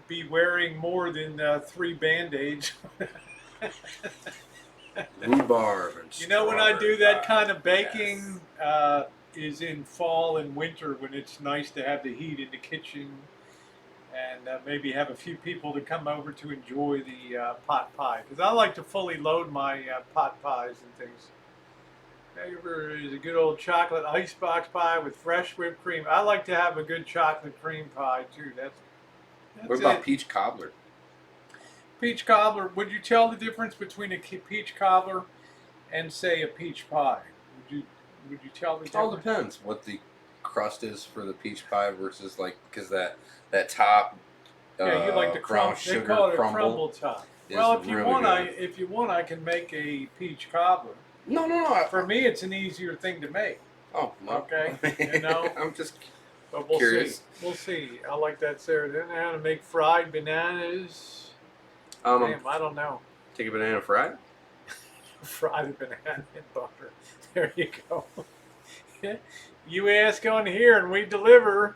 be wearing more than 3 Band-Aids. Rhubarb and When I do that pie. kind of baking, is in fall and winter when it's nice to have the heat in the kitchen and maybe have a few people to come over to enjoy the pot pie. Because I like to fully load my pot pies and things. There is a good old chocolate icebox pie with fresh whipped cream. I like to have a good chocolate cream pie too. That's What about it. peach cobbler? Peach cobbler. Would you tell the difference between a peach cobbler and, say, a peach pie? Would you tell the It all difference? depends what the crust is for the peach pie versus because that top Yeah, you like the brown crumble. They sugar call it a crumble. crumble top. is Well, if you really want, good. if you want, I can make a peach cobbler. No. For me, it's an easier thing to make. Oh, no. Okay, you know. I'm just But we'll curious. see. We'll see. I like that, Sarah. Then how to make fried bananas. Um, Damn, I don't know. take a banana fried. Fried banana in butter. There you go. You ask on here and we deliver.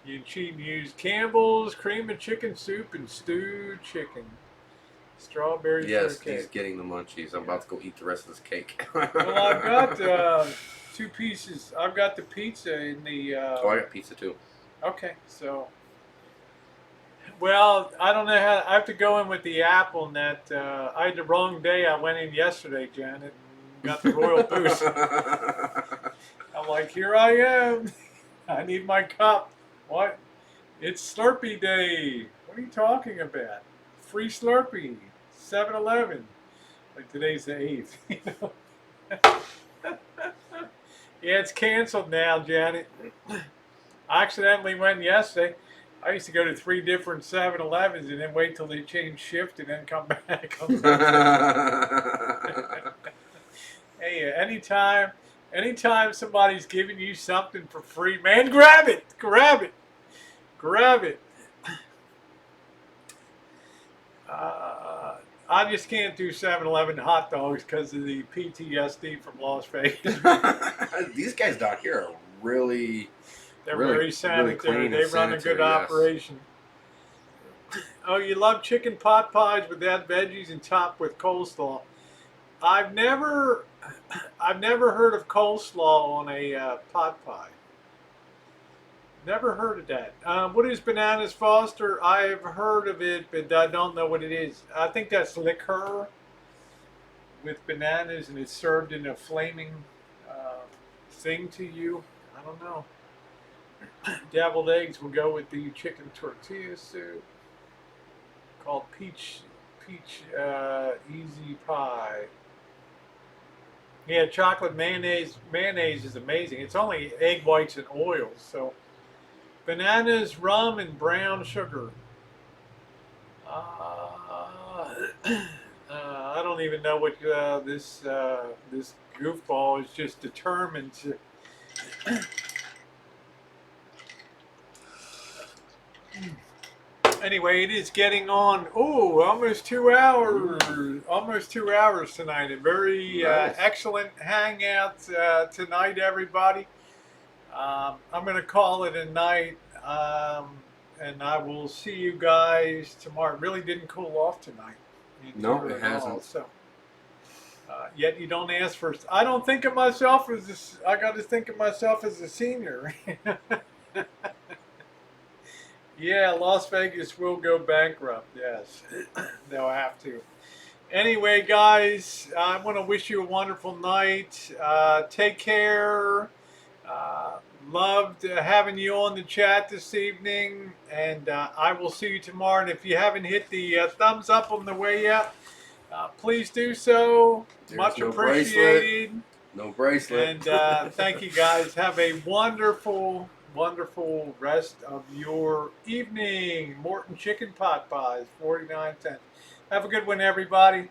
You use Campbell's cream and chicken soup and stewed chicken. Strawberry Yes, shortcake. he's getting the munchies. I'm about to go eat the rest of this cake. Well, I've got 2 pieces. I've got the pizza in the. Oh, I got pizza too. Okay, so. Well, I don't know how. I have to go in with the apple net. I had the wrong day. I went in yesterday, Janet, and got the royal boost. I'm like, here I am. I need my cup. What? It's Slurpee Day. What are you talking about? Free Slurpee. 7-Eleven. Like today's the 8th. You know? Yeah, it's canceled now, Janet. I accidentally went yesterday. I used to go to 3 different 7-Elevens and then wait till they change shift and then come back. Hey, anytime somebody's giving you something for free, man, grab it. I just can't do 7-Eleven hot dogs because of the PTSD from Las Vegas. These guys down here are really. They're Really- very really sanitary. clean They and run a good sanitary, yes. operation. Oh, you love chicken pot pies without veggies and topped with coleslaw. I've never heard of coleslaw on a pot pie. Never heard of that. What is bananas Foster? I've heard of it, but I don't know what it is. I think that's liqueur with bananas, and it's served in a flaming thing to you. I don't know. Deviled eggs will go with the chicken tortilla soup called peach easy pie. Yeah, chocolate mayonnaise. Mayonnaise is amazing. It's only egg whites and oils. So bananas, rum, and brown sugar. I don't even know what this goofball is just determined to. Anyway, it is getting on. Oh, almost 2 hours. Almost 2 hours tonight. A very Nice. excellent hangout tonight, everybody. I'm going to call it a night, and I will see you guys tomorrow. It really didn't cool off tonight. No, Here it at all, hasn't. So, yet you don't ask first. I don't think of myself as I got to think of myself as a senior. Yeah, Las Vegas will go bankrupt. Yes, they'll have to. Anyway, guys, I want to wish you a wonderful night. Take care. Loved having you on the chat this evening, and I will see you tomorrow. And if you haven't hit the thumbs up on the way up, please do so. There's Much no appreciated. No bracelet. And thank you guys. Have a wonderful rest of your evening. Morton Chicken Pot Pies, 49 cents. Have a good one, everybody.